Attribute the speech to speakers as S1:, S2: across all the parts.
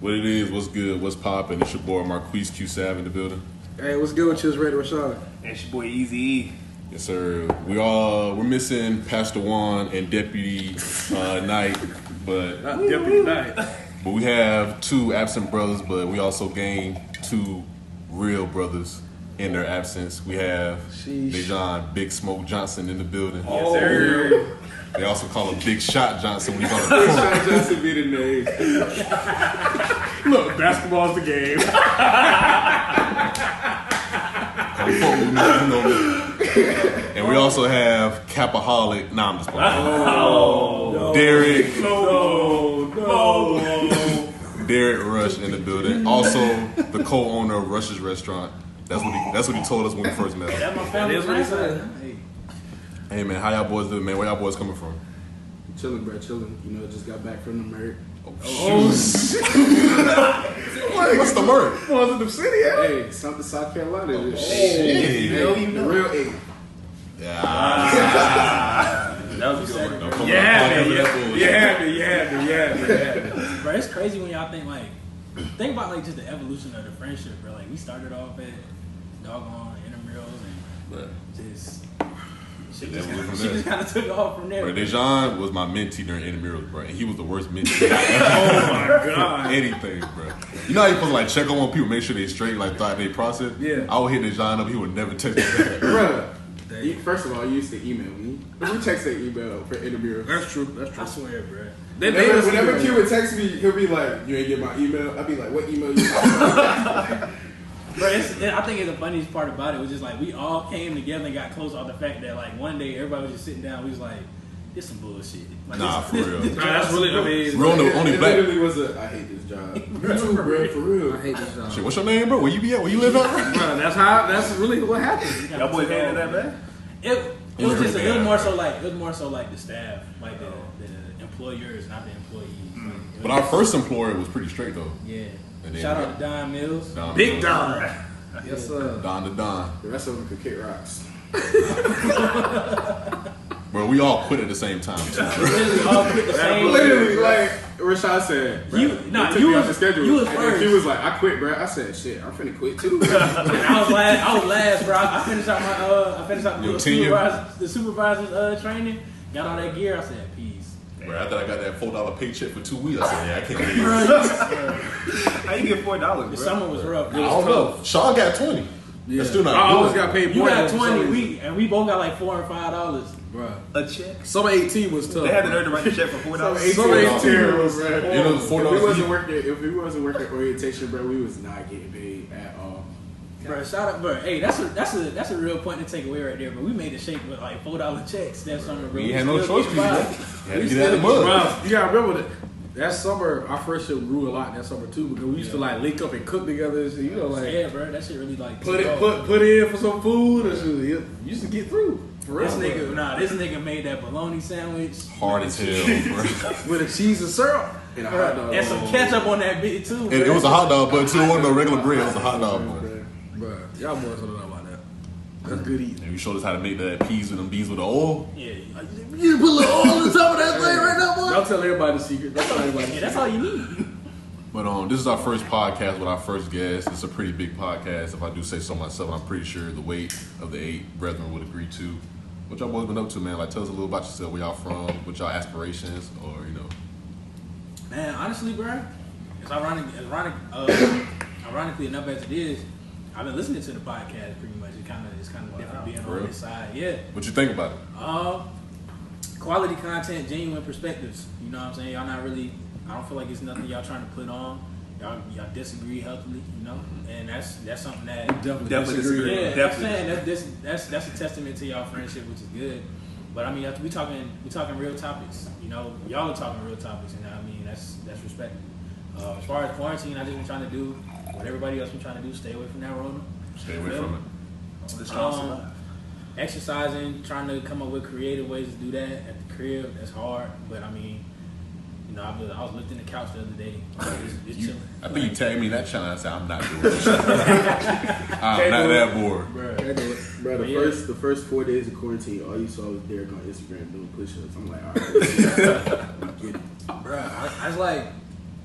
S1: What it is, what's good, what's poppin'? It's your boy Marquise Q Sav in the building.
S2: Hey, what's good with you? It's Deric Rush and
S3: And it's your boy Easy E.
S1: Yes, sir. We're missing Pastor Juan and Deputy Knight, but
S2: Not Deputy Knight.
S1: But we have two absent brothers, but we also gained two real brothers in their absence. We have Dejon Big Smoke Johnson in the building.
S3: Yes, sir.
S1: They also call him Big Shot Johnson when he's on the
S2: Big
S1: court.
S2: Shot Johnson be the name. Look, basketball's the game.
S1: And we also have Capaholic. Nah, I'm just playing.
S3: Oh,
S1: Deric.
S3: no.
S1: Deric Rush in the building. Also, the co-owner of Rush's Restaurant. That's what he told us when we first met him.
S3: That's my family. That's what he said.
S1: Hey man, how y'all boys doing, man? Where y'all boys coming from?
S2: Chilling, bro, chilling. You know, just got back from the Merk.
S1: What's the Merk?
S2: Positive City, hey, something South Carolina.
S1: Shit.
S2: Hey, the real eight.
S1: Yeah.
S3: That was a good one.
S1: You
S2: had me.
S4: Bro, it's crazy when y'all think about like just the evolution of the friendship, bro. Like we started off at doggone intramurals and just shit just kind of took off from there.
S1: Bro, Dejon was my mentee during intramurals, bro, and he was the worst mentee.
S2: Oh my god.
S1: Anything, bro. You know how you supposed to like check on people, make sure they straight, like throughout their process.
S2: Yeah.
S1: I would hit Dejon up, he would never text me back.
S2: Bro, first of all, you used to email me. We text that email for interview.
S3: That's true.
S4: I swear, bro.
S2: Whenever Q would text me, he'll be like, "You ain't get my email." I'd be like, "What email you?"
S4: Bro, I think it's the funniest part about it was just like we all came together and got close off the fact that like one day everybody was just sitting down. We was like, "This some bullshit." Like,
S1: Nah, for real.
S3: That's really. I mean,
S1: We're only
S2: it
S1: black.
S2: literally was I hate this job. Me too, bro. For real.
S3: I hate this job.
S1: Shit, what's your name, bro? Where you be at? Where you live at?
S3: Bro, that's really what happened.
S4: Y'all
S3: Y'all boys hated that bad?
S4: It was more so like the staff, like the employers, not the employees. Like,
S1: But our first employer was pretty straight though.
S4: Yeah.
S1: And then
S4: Shout out to Don Mills.
S3: Big Don. Yes, sir.
S1: Don to Don.
S2: The rest of them could kick rocks.
S1: Bro, we all quit at the same time. Too.
S4: Literally all quit the same.
S2: Literally, like Rashad said, bro,
S4: You
S2: they took
S4: was
S2: me off the schedule.
S4: You was
S2: And
S4: first.
S2: he was like, "I quit, bro." I said, "Shit, I'm finna quit too."
S4: I was last, bro. I finished out
S1: Your
S4: the
S1: tenure?
S4: supervisor's training. Got all that gear. I said, "Peace."
S1: Bro, after I got that $4 paycheck for 2 weeks, I said, "Yeah, I can't leave."
S3: How you get $4?
S4: The summer was rough.
S1: I don't know. Sean got 20.
S2: Yeah.
S1: That's still not
S2: I always
S1: good.
S2: got paid
S4: You
S2: more.
S4: got
S2: than
S4: 20, and we both got like $4 and $5.
S2: bro.
S3: A check.
S2: Summer 18 was tough.
S3: They had the nerve to write the check for $4.
S2: Summer 18 was
S1: You know, $4
S2: If we wasn't working orientation, bro, we was not getting paid at all.
S4: Bro, shout out, bro. Hey, that's a real point to take away right there. But we made a shake with like $4 checks that summer, bro.
S1: We had no choice,
S4: Still
S1: people.
S4: getting by.
S1: You had to get out of the mud.
S5: Bro, you gotta remember that summer, our friendship grew a lot that summer too because we used to like link up and cook together and shit, you know, like
S4: Yeah, bro. That shit really like
S5: put in for some food and shit. You used to get through. For real.
S4: This nigga made that bologna sandwich
S1: Hard as hell, bro.
S5: with a cheese and syrup.
S2: And a hot dog.
S4: and some ketchup on that bit too.
S1: It was a hot dog bun too. It wasn't no regular bread. It was a hot dog bun.
S5: Bro, y'all boys don't know about that. That's good eating.
S1: And you showed us how to make that peas with them bees with the oil.
S4: Yeah,
S5: You put a little oil on top of that thing right now, boy. Don't tell everybody the secret. Don't tell everybody.
S4: yeah, that's all you need.
S1: But this is our first podcast with our first guest. It's a pretty big podcast. If I do say so myself, I'm pretty sure the weight of the 8 brethren would agree to. What y'all boys been up to, man? Like, tell us a little about yourself, where y'all from, what y'all aspirations, or
S4: Man, honestly, bro, it's ironically enough as it is, I've been listening to the podcast pretty much. It's kind of different being
S1: for
S4: on
S1: real?
S4: this side. Yeah.
S1: what you think about it?
S4: Quality content, genuine perspectives. You know what I'm saying? Y'all not really. I don't feel like it's nothing y'all trying to put on. Y'all disagree healthily, you know, and that's something that
S3: Definitely disagree.
S4: Yeah,
S3: Definitely.
S4: that's a testament to y'all friendship, which is good. But I mean, we talking real topics. You know, y'all are talking real topics, and I mean that's respectable. As far as quarantine, I just been trying to do what everybody else been trying to do: stay away from that Rona.
S1: Stay away from it.
S3: The strong survive.
S4: Exercising, trying to come up with creative ways to do that at the crib. That's hard, but I mean, you know, I was lifting the couch the other day. It's chilling.
S1: I think you tagged me in that challenge. I said, I'm not doing this. I'm not that bored.
S4: Bro.
S2: Bro,
S4: But yeah.
S2: the first 4 days of quarantine, all you saw was Deric on Instagram doing push-ups. I'm like, all right, get it.
S4: Bro, I was like,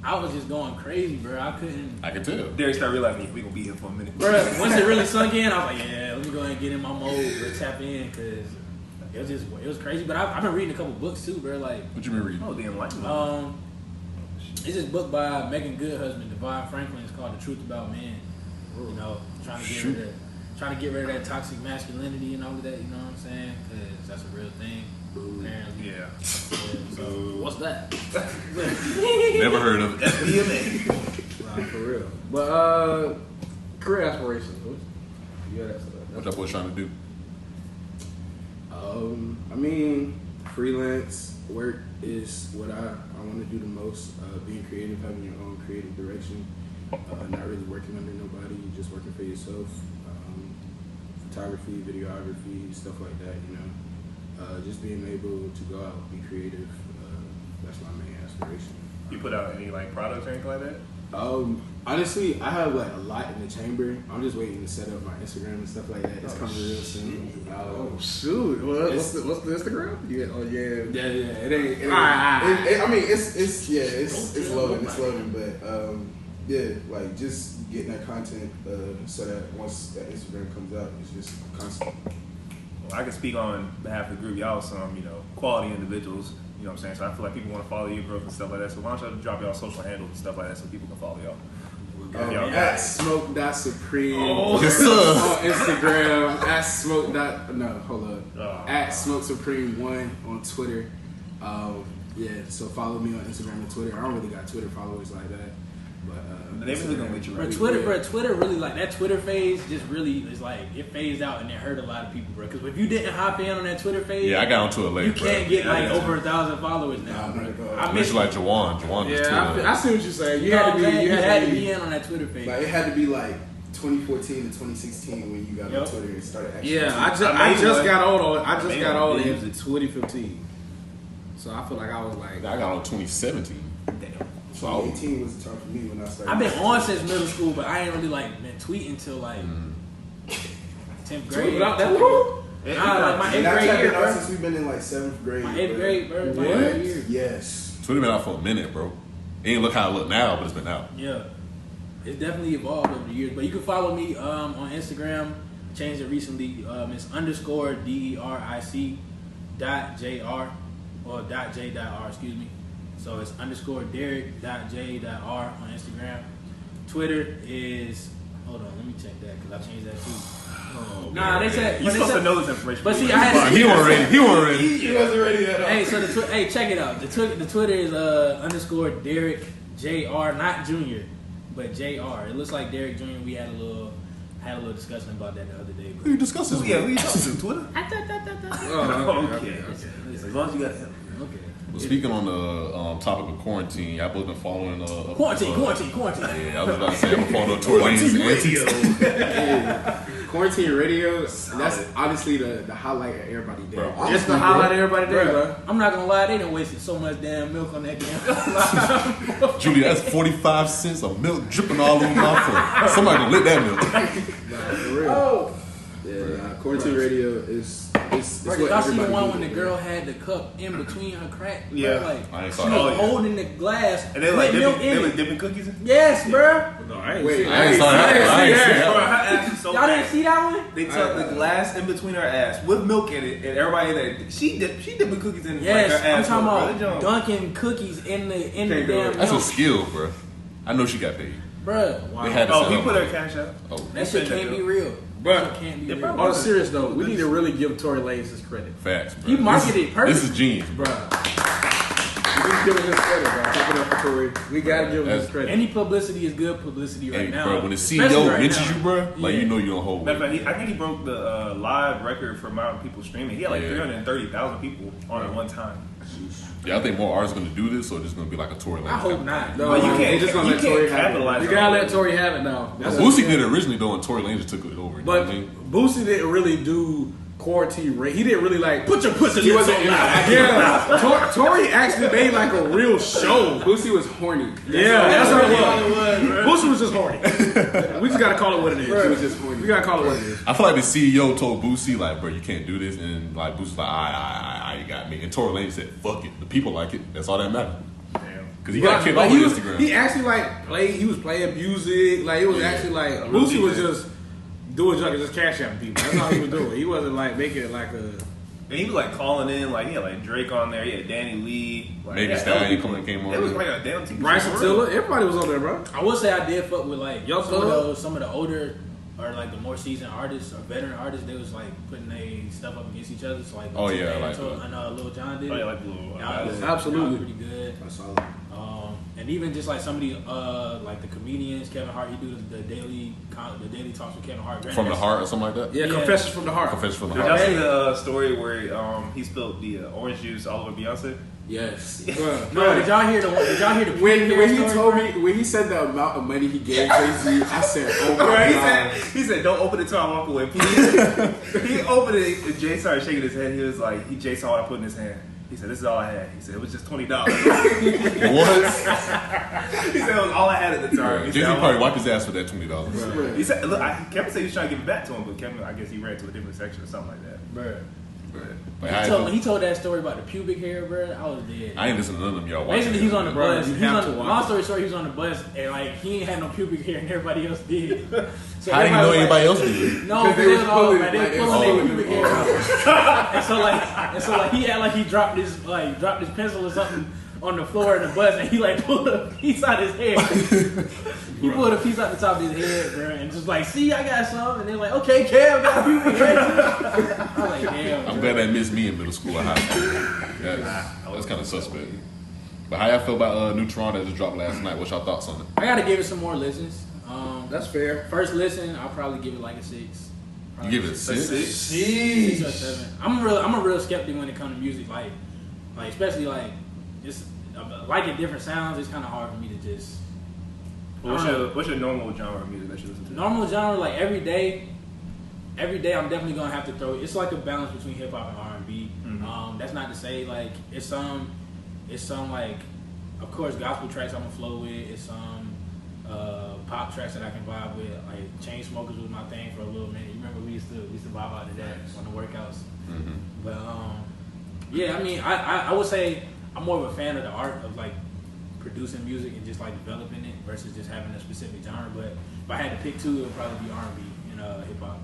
S4: I was just going crazy, bro. I couldn't.
S1: I can tell.
S3: Derek started realizing we gonna be here for a minute.
S4: Bro, once it really sunk in, I was like, yeah, let me go ahead and get in my mode, bro, tap in, because it was crazy. But I've been reading a couple books too, bro. Like,
S1: What you been reading?
S3: Oh, the enlightenment.
S4: it's this book by Megan Goodhusband, Divine Franklin. It's called The Truth About Men. You know, trying to get rid of that toxic masculinity and all of that. You know what I'm saying? Because that's a real thing. Apparently.
S3: Yeah.
S4: So what's that?
S1: Never heard of it.
S3: FBMA.
S5: Nah, for real. But career aspirations. You got that stuff.
S1: What that boy trying to do?
S2: I mean, freelance work is what I want to do the most. Being creative, having your own creative direction, not really working under nobody, just working for yourself. Photography, videography, stuff like that. You know, just being able to go out, be creative. That's my main aspiration.
S3: You put out any like products or anything like that?
S2: Honestly, I have like a lot in the chamber. I'm just waiting to set up my Instagram and stuff like that. It's coming real soon.
S5: Oh shoot! What's the Instagram? Yeah. Oh yeah.
S2: Yeah. It ain't. I mean, it's loading, but yeah, like just getting that content so that once that Instagram comes out, it's just constant.
S3: Well, I can speak on behalf of the group. Y'all some, quality individuals. You know what I'm saying? So I feel like people want to follow your growth and stuff like that. So why don't y'all drop y'all social handles and stuff like that so people can follow y'all?
S2: At smoke.supreme
S1: Yes, sir.
S2: on Instagram. At smoke. Hold up.
S3: Oh.
S2: At smoke supreme 1 on Twitter. Yeah, so follow me on Instagram and Twitter. I don't really got Twitter followers like that, but
S3: They really gonna let you right.
S4: Twitter really, like, that Twitter phase just really is like, it phased out and it hurt a lot of people, bro. Because if you didn't hop in on that Twitter phase,
S1: Yeah, I got onto it late.
S4: you can't
S1: bro.
S4: get like over 1,000 followers now, bro. I miss
S1: Unless you like Jawan. Jawan just
S5: Yeah,
S1: Twitter.
S5: I see what you're saying.
S4: you had to be in on that Twitter phase.
S2: like it had to be like 2014 to 2016 when you got on Twitter and started actually.
S5: Yeah, I
S3: made
S5: just
S3: one.
S5: got on. I
S3: I
S5: just
S3: made
S5: got
S3: one.
S5: on in 2015. So I feel like I was like,
S1: I got on 2017.
S2: So 18 was the time for me when I started.
S4: I've been on since middle school, but I ain't really like been tweeting till like 10th grade.
S5: without that long?
S4: Nah, like my 8th
S2: And I've
S4: grade year,
S2: been out
S4: bro.
S2: since we've been in like 7th grade.
S4: My 8th grade, bro. My
S5: What?
S4: 8th year.
S2: Yes.
S1: Twitter been out for a minute, bro. It ain't look how it look now, but it's been out.
S4: Yeah, it's definitely evolved over the years. But you can follow me on Instagram. Changed it recently. It's _DERIC .JR or .J.R. Excuse me. So it's _Deric.J.R on Instagram. Twitter is. Hold on, let me check that because I changed that too. Nah, they said.
S3: You're supposed to know this information.
S4: But see, I had.
S1: He wasn't ready. He wasn't ready.
S2: He wasn't ready at all.
S4: Hey, so hey, check it out. The Twitter is _Deric JR, not Junior, but JR. It looks like Derek Junior. We had a little discussion about that the other day.
S1: Who you discuss this
S3: Yeah,
S1: with?
S3: who you talking to? Twitter?
S5: oh,
S3: Okay. As long as you got him.
S4: Okay.
S1: Well, speaking on the topic of quarantine, I've both been following
S4: Quarantine.
S1: Yeah, I was about to say I've been following Tory Lane's antics.
S2: Quarantine radio, that's honestly the highlight of everybody day.
S1: Bro.
S5: It's the highlight of everybody day, bro.
S4: I'm not gonna lie, they done wasted so much damn milk on that damn.
S1: Julie, that's 45 cents of milk dripping all over my phone. Somebody gonna lick that milk.
S2: For real. Yeah, quarantine radio is what
S4: Y'all seen the
S2: everybody
S4: one
S2: do.
S4: when the girl had the cup in between her crack? Bro?
S3: Yeah.
S4: Like,
S1: I ain't
S4: she
S1: saw
S4: was
S1: that.
S4: holding the glass
S3: And they like
S4: with milk
S3: dipping,
S4: in
S3: they was
S4: it.
S3: dipping cookies in.
S4: Yes, bro.
S5: No, I ain't
S2: Wait,
S5: seen
S1: I ain't saw that. I ain't seen
S3: Bro, her
S1: that.
S3: ass was so
S4: Y'all didn't
S3: bad.
S4: see that one?
S3: They took the glass in between her ass with milk in it, and everybody in there, she dipping cookies in
S4: Yes,
S3: like her
S4: I'm
S3: ass.
S4: talking about dunking cookies in the
S2: Can't do
S4: damn
S2: it.
S1: That's a
S4: milk.
S1: skill, bro. I know she got paid.
S4: Bro,
S1: They had to
S3: Oh,
S1: set
S3: he
S1: up.
S3: put her cash out.
S1: Oh,
S4: that shit can't be real.
S5: Bro,
S4: That shit can't be real.
S5: On a serious note, we need to really give Tory Lanez his credit.
S1: facts, bro.
S4: He marketed it perfect.
S1: This is genius, bro.
S5: We need to give him his credit, bro. Keep it up for Tory. We gotta give him his
S1: That's-
S5: credit.
S4: Any publicity is good publicity right
S1: Hey,
S4: now.
S1: bro, when the
S4: Especially
S1: CEO
S4: right
S1: mentions
S4: now.
S1: you, bro, like
S4: Yeah.
S1: you know you don't hold
S3: Matter
S1: weight.
S3: of fact, I think he broke the live record for amount of people streaming. He had like
S1: Yeah.
S3: 330,000 people on it one time.
S1: Yeah, I think more artists gonna do this, or just gonna be like a Tory Lanez.
S4: I hope not.
S5: No,
S3: But you
S5: we're
S3: can't,
S5: just gonna
S3: you
S5: let Tory
S3: can't
S5: have it.
S3: capitalize.
S5: You
S3: on
S5: gotta
S3: it.
S5: let Tory have it now. That's
S1: Boosie did it originally though, and Tory Lanez just took it over. You know
S5: But
S1: what I mean?
S5: Boosie didn't really do quarantine rate. He didn't really like
S4: Put your pussy
S2: He
S4: lips
S2: wasn't
S4: on
S2: in
S4: loud.
S2: the
S5: Yeah, Tory actually made like a real show.
S2: Boosie was horny.
S5: Yeah, that's what it
S4: all
S5: was.
S4: it was,
S5: Boosie was just horny. We just gotta call it what it is.
S2: He was just horny.
S5: We gotta call it what it is.
S1: I feel like the CEO told Boosie, like, bro, you can't do this, and like Boosie's like, I, you got me. And Tory Lanez said, fuck it. The people like it. That's all that matters.
S3: Damn.
S1: Because he got kicked off Instagram.
S5: He actually like played. He was playing music. Like it was actually like Boosie was just doing junk and just cash out people. That's all he was doing. He wasn't like making it like a.
S3: And he was like calling in, like he had like Drake on there, he had Danny Lee, like,
S1: Maybe Stallion came on.
S3: It was like a damn team.
S5: Bryson Tiller, everybody was on there, bro.
S4: I will say I did fuck with like
S5: Young
S4: some of the older or like the more seasoned artists or veteran artists. They was like putting their stuff up against each other. So like
S1: like
S4: Lil Jon did.
S3: Oh yeah, like Lil.
S4: That
S5: Absolutely
S4: was pretty good.
S2: That's solid.
S4: And even just like some of the like the comedians, Kevin Hart, he do the daily talks with Kevin Hart.
S1: From the Heart or something like that?
S5: Yeah, Confessions from the Heart.
S1: Confessions from the
S3: Did
S1: Heart.
S3: y'all see the story where he spilled the orange juice all over Beyonce?
S2: Yes.
S4: No, did y'all hear the
S2: When he told me, when he said the amount of money he gave Jay-Z, I said, oh my God.
S3: He said, don't open it till I walk away, please. He opened it and Jay started shaking his head. He was like, Jay saw what I put in his hand. He said, this is all I had. He said, it was just $20.
S1: What?
S3: He said, it was all I had at the time.
S1: Jay-Z probably wiped his ass for that $20.
S3: He said, look, Kevin said he was trying to give it back to him, but Kevin, I guess he ran to a different section or something like that.
S4: Bruh.
S1: But
S4: He told that story about the pubic hair, bro. I was dead.
S1: I ain't listening to none of them y'all.
S4: Basically, he's on the bus. Long story short, he was on the bus and like he ain't had no pubic hair and everybody else did. So
S1: I didn't know anybody else did.
S4: No, they was pulling their pubic hair out. and so like he had like he dropped his pencil or something on the floor in the bus and he like pulled a piece out his hair. He pulled a piece out the top of his head, bro, and just like, see, I got some. And they're like, okay, Kev, got pubic hair. I'm like, damn.
S1: I'm glad that missed me in middle school or high school. That's kind of suspect. But how y'all feel about Neutron that just dropped last night? What's y'all thoughts on it?
S4: I gotta give it some more listens.
S5: That's fair.
S4: First listen, I'll probably give it like a 6.
S1: You give it a 6?
S4: 6 or 7. I'm a real skeptic when it comes to music, like especially like it's liking different sounds. It's kind of hard for me to just.
S3: What's your normal genre of music that you listen to?
S4: Normal genre, like every day, I'm definitely gonna have to throw. It's like a balance between hip hop and R&B.
S3: Mm-hmm.
S4: That's not to say like it's some like, of course, gospel tracks I'm gonna flow with. It's some pop tracks that I can vibe with. Like Chainsmokers was my thing for a little minute. You remember we used to vibe out to that on the workouts.
S1: Mm-hmm.
S4: But yeah, I mean, I would say I'm more of a fan of the art of like producing music and just like developing it versus just having a specific genre. But if I had to pick two, it would probably be R&B and hip hop.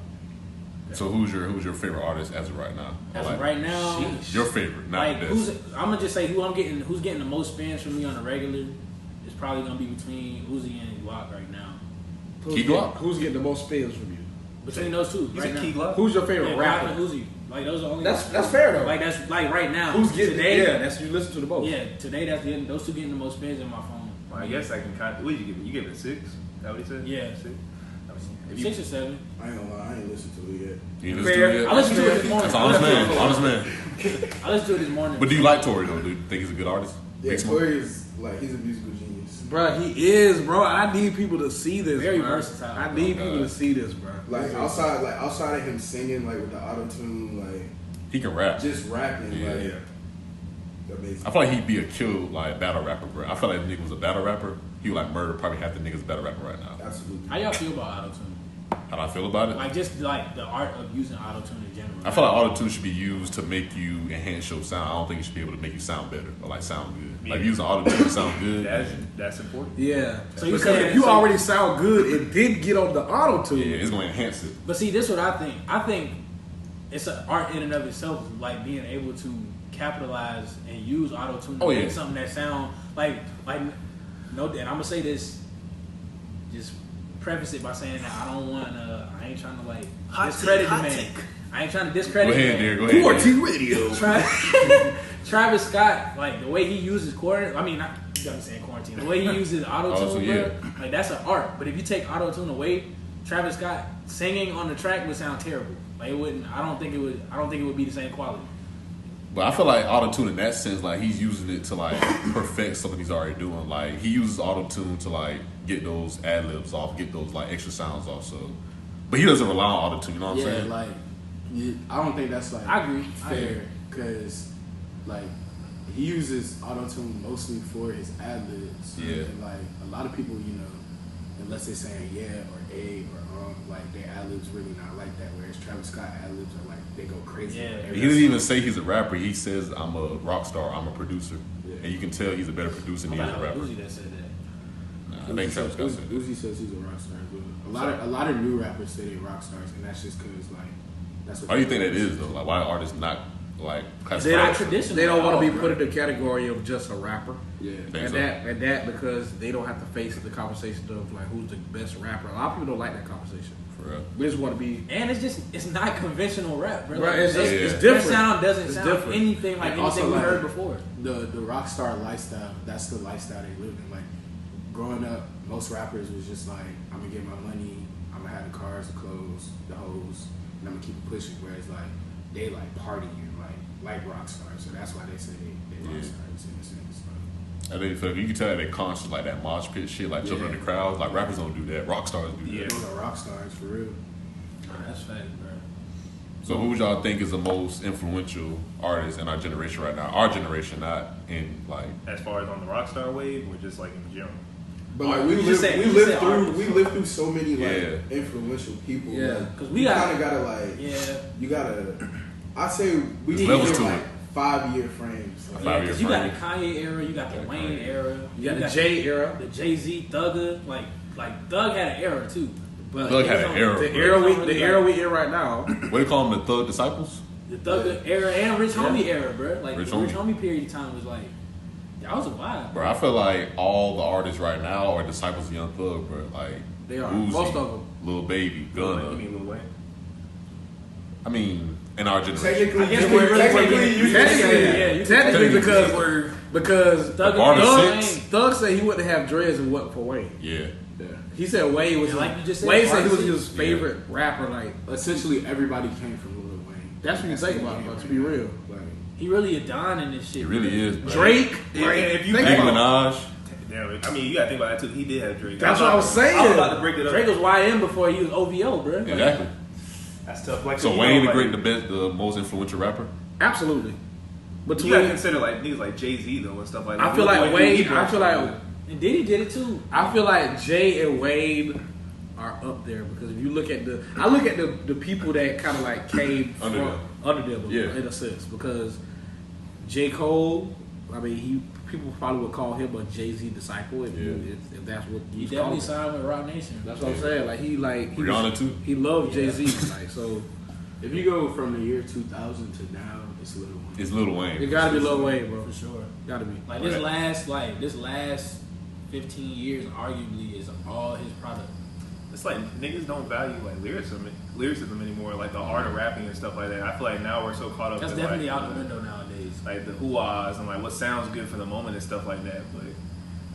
S1: So who's your favorite artist as of right now?
S4: As of right now,
S1: your favorite, not
S4: like
S1: the best.
S4: I'm gonna just say who's getting the most spins from me on a regular is probably gonna be between Uzi and Glock right now.
S1: Key Glock?
S5: Who's getting the most spins from you?
S4: Between those two,
S3: You
S4: right
S3: said
S4: now.
S3: Key Glock?
S5: Who's your favorite
S4: Yeah,
S5: rapper?
S4: Glock and Uzi. Like those are only.
S5: That's fair though.
S4: Like that's like right now.
S5: Who's getting
S4: today?
S5: Yeah, that's you listen to the most.
S4: Yeah, today those two getting the most spins in my phone.
S3: Well, I guess I can kind of. What did you give it? You gave it a 6? Is that what he said?
S4: Yeah.
S3: 6.
S4: 6 or 7.
S2: I ain't gonna lie, I ain't listened to it yet.
S1: You listen to it yet?
S4: I listened to it this morning.
S1: That's honest man. Honest man.
S4: I listened to it this morning.
S1: But do you like Tory though? Do you think he's a good artist?
S2: Yeah,
S1: Big Smoke?
S2: Tory is like he's a musical genius.
S5: Bro, he is, bro. I need people to see this.
S4: Very
S5: bro.
S4: versatile.
S5: I need people to see this, bro.
S2: Like outside of him singing like with the auto tune, like
S1: He can rap.
S2: just rapping,
S1: Yeah.
S2: amazing.
S1: I feel like he'd be a kill like battle rapper, bro. I feel like if nigga was a battle rapper, he would like murder probably half the niggas battle rapper right now.
S2: Absolutely.
S4: How y'all feel about autotune?
S1: How do I feel about it?
S4: Like just like the art of using autotune in general.
S1: I feel like auto-tune should be used to make you enhance your sound. I don't think it should be able to make you sound better or like sound good. Like using auto-tune to sound good.
S3: That's important.
S5: Yeah.
S4: So you
S5: because
S4: saying-
S5: if you
S4: so-
S5: already sound good and then get on the auto tune,
S1: Yeah, it's gonna enhance it.
S4: But see, this is what I think. I think it's an art in and of itself, like being able to capitalize and use autotune to make something that sound like no. And I'm gonna say this, just preface it by saying that I don't want to. I ain't trying to like discredit the man. I ain't trying to discredit.
S1: Go ahead,
S4: the man.
S1: dear. Go ahead.
S5: Quarantine Radio.
S4: Travis Scott, like the way he uses quarantine. I mean, not you know I'm saying quarantine. The way he uses autotune, bro, like that's an art. But if you take autotune away, Travis Scott singing on the track would sound terrible. Like it wouldn't. I don't think it would be the same quality.
S1: But I feel like auto-tune in that sense, like he's using it to like perfect something he's already doing. Like he uses auto-tune to like get those ad-libs off, get those like extra sounds off. So, but he doesn't rely on auto-tune. You know what I'm saying?
S2: like I don't think that's like
S4: I agree.
S2: fair because like he uses auto tune mostly for his ad libs.
S1: Yeah.
S2: And like a lot of people, you know,
S5: unless they're saying yeah or a or like their ad libs really not like that. Whereas Travis Scott ad libs are like they go crazy.
S4: Yeah.
S1: He didn't even say he's a rapper. He says I'm a rock star. I'm a producer,
S5: Yeah.
S1: and you can tell he's a better producer than he is a rapper.
S4: Uzi that said that.
S1: Nah, I think Travis Scott said that.
S5: Uzi says he's a rock star. But a lot of new rappers say they're rock stars, and that's just because like that's what.
S1: Why do you think that is though? Like, why are artists not like
S4: They
S1: classified?
S4: don't traditional.
S5: They don't want to be
S4: bro.
S5: put in the category of just a rapper.
S2: Yeah.
S1: Think
S5: And
S1: so?
S5: that because they don't have to face the conversation of like who's the best rapper. A lot of people don't like that conversation.
S1: For real.
S5: We just want to be.
S4: And it's not conventional rap, bro.
S5: Right,
S4: Like,
S5: it's
S4: that
S5: different.
S4: sound doesn't
S5: It's
S4: sound
S5: different.
S4: anything like
S5: And
S4: anything
S5: also,
S4: we
S5: like,
S4: heard before.
S5: The rock star lifestyle, that's the lifestyle they lived in. Like growing up, most rappers was just like, I'm gonna get my money, I'm gonna have the cars, the clothes, the hoes, and I'm gonna keep pushing. Whereas like they like party and like rock stars, so that's why they say they rock
S1: Yeah.
S5: stars in a sense. Like,
S1: I think so. You can tell that they conscious like that mosh pit shit, like jumping in the crowd. Like rappers don't do that. Rock stars do that.
S5: those are rock stars for real.
S4: That's fact, bro.
S1: So who would y'all think is the most influential artist in our generation right now? Our generation, not in like.
S3: As far as on the rockstar wave, or just like in general.
S2: But like
S4: You just said artists.
S2: we lived through so many like
S1: Yeah.
S2: influential people.
S5: Yeah.
S2: Like,
S4: 'Cause we
S2: you
S4: got-
S2: kind of gotta like
S4: Yeah.
S2: you gotta. I say we
S1: There's
S2: need
S1: levels
S2: to
S1: to
S2: like
S1: it.
S2: 5-year frames. Like,
S1: 5-year
S4: Because you got the
S1: frame.
S4: Kanye era, you got the Wayne era,
S5: You got the Jay era.
S4: the Jay-Z Thugger. Like Thug had an era too. But
S1: Thug
S4: he
S1: had
S4: was
S1: an
S4: on-
S1: era.
S5: The
S1: bro.
S5: era we in right now.
S1: What do you call them? The Thug Disciples?
S4: The Thugger era and Rich Homie era, bro. Like
S1: Rich
S4: the Rich
S1: Homie.
S4: Homie period of time was like, that was a vibe.
S1: Bro, I feel like all the artists right now are disciples of Young Thug, bro. Like
S5: They are.
S1: Uzi,
S5: Most of them.
S1: Lil Baby,
S3: You
S1: Gunna.
S3: mean Lil Wayne?
S1: I mean, in our generation.
S2: technically,
S4: I guess
S2: you
S4: we're
S2: can-
S4: really
S2: technically
S4: taking-
S2: you can
S5: Technically,
S2: say
S4: yeah,
S2: that.
S4: you
S5: Technically,
S1: Technically.
S5: because
S4: Thug
S1: Bar to
S4: Thug
S1: six.
S5: Thug said he wouldn't have dreads and what for Wayne.
S1: Yeah.
S5: He said Wayne was
S4: Yeah, like you just said,
S5: Wayne said he was
S4: Bar to
S5: his favorite rapper. Like
S6: Essentially, everybody came from Lil Wayne.
S5: that's what you think about. But to be real,
S6: Like,
S4: He really a don in this shit.
S1: It really is, bro.
S5: Drake.
S3: Yeah,
S5: like,
S3: if you
S5: think
S1: Nicki
S5: about it.
S1: Minaj.
S3: Damn, I mean, you gotta think about that too. He did have Drake.
S5: That's what I was saying.
S3: I was about to break it up.
S4: Drake was YM before he was OVO, bro. Like,
S1: Exactly.
S3: That's tough. Like,
S1: So
S3: you
S1: Wayne,
S3: know,
S1: the best, the most influential rapper.
S5: Absolutely. But
S3: You gotta consider like niggas like Jay-Z though and stuff like that.
S5: I feel like Wayne. I feel like
S4: And Diddy did it too.
S5: I feel like Jay and Wade are up there because if you look at the people that kind of like came
S1: Under them.
S5: under them
S1: Yeah.
S5: in a sense because J. Cole, I mean people probably would call him a Jay-Z disciple if that's what
S4: He
S5: you
S4: definitely
S5: call him.
S4: signed with Rock Nation.
S5: That's what I'm saying. Like he
S1: Rihanna too.
S5: He loved Jay-Z. Like so,
S6: if you go from the year 2000 to now, it's Lil Wayne.
S1: It's Lil Wayne.
S5: it gotta be Lil Wayne, bro.
S4: For sure.
S5: Gotta be.
S4: Like this last 15 years arguably is all his product.
S3: it's like niggas don't value like lyricism anymore, like the art of rapping and stuff like that. I feel like now we're so caught up
S4: That's
S3: in
S4: definitely
S3: like,
S4: out the window nowadays.
S3: like the hoo-ahs and like what sounds good for the moment and stuff like that. But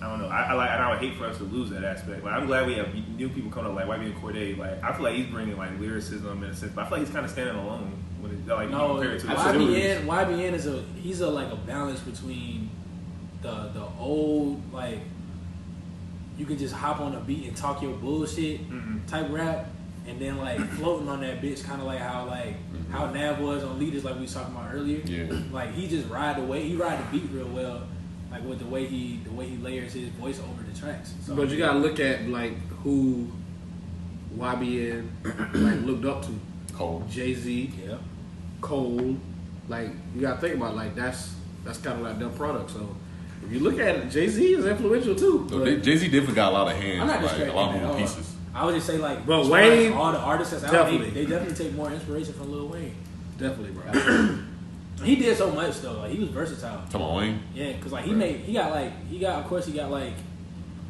S3: I don't know. I like, and I would hate for us to lose that aspect. Like I'm glad we have new people coming up like YB and Cordae. Like I feel like he's bringing like lyricism in a sense, but I feel like he's kind of standing alone when it like
S4: No,
S3: compared to
S4: YBN is he's a like a balance between the old like you can just hop on a beat and talk your bullshit type rap, and then like floating on that bitch, kind of like how Nav was on Leaders, like we was talking about earlier.
S1: Yeah.
S4: Like he just ride the beat real well, like with the way he layers his voice over the tracks. So,
S5: But you gotta look at like who YBN like looked up to.
S1: Cole.
S5: Jay-Z,
S4: yeah.
S5: Cole. Like you gotta think about like that's kind of like their product. So if you look at it, Jay-Z is influential too.
S1: So
S5: But
S1: Jay-Z definitely got a lot of hands,
S4: I'm not
S1: like a lot of
S4: discrediting
S1: moving
S4: that.
S1: pieces.
S4: I would just say like,
S5: But
S4: as far
S5: Wayne,
S4: as all the artists that's out,
S5: definitely.
S4: they definitely take more inspiration from Lil Wayne.
S5: definitely, bro.
S4: He did so much though. Like he was versatile.
S1: Come on, Wayne.
S4: Yeah, because like he got like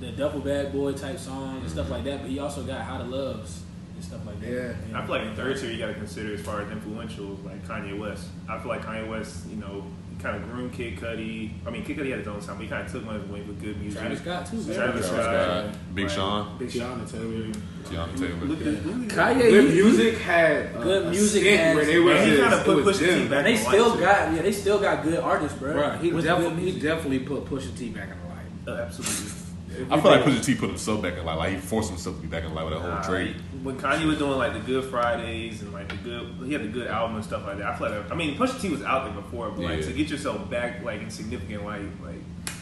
S4: the Duffel Bad Boy type songs and stuff like that. But he also got How to Loves and stuff like that.
S5: Yeah.
S3: I feel like in third tier you got to consider as far as influentials like Kanye West. I feel like Kanye West, you know, kind of groomed Kid Cudi. I mean, Kid Cudi had his own sound, but he kind of took one of his way with good music.
S4: Travis Scott too. Man.
S3: Travis Scott,
S1: Big
S3: right.
S1: Sean,
S6: Big Sean Taylor.
S1: Tiana Taylor.
S3: Look at
S5: Kanye,
S6: Good
S5: he-
S6: music had
S4: Good
S6: a
S4: music
S6: stint
S4: has-
S6: where they was
S3: And he
S6: just-
S3: kind of
S6: it
S3: put
S6: was
S3: Pusha T
S6: them.
S3: back.
S4: They
S3: in
S4: still
S3: light,
S4: got good artists, bro.
S5: Bro, he
S4: With
S5: definitely,
S4: good
S5: he
S4: music.
S5: definitely put Pusha T back in the light.
S3: Absolutely.
S1: I feel like Pusha T put himself back in life. Like he forced himself to be back in life with that whole Drake.
S3: When Kanye was doing like the Good Fridays and like he had the good album and stuff like that. I feel like, I mean, Pusha T was out there before, but like
S1: Yeah.
S3: to get yourself back like in significant light, like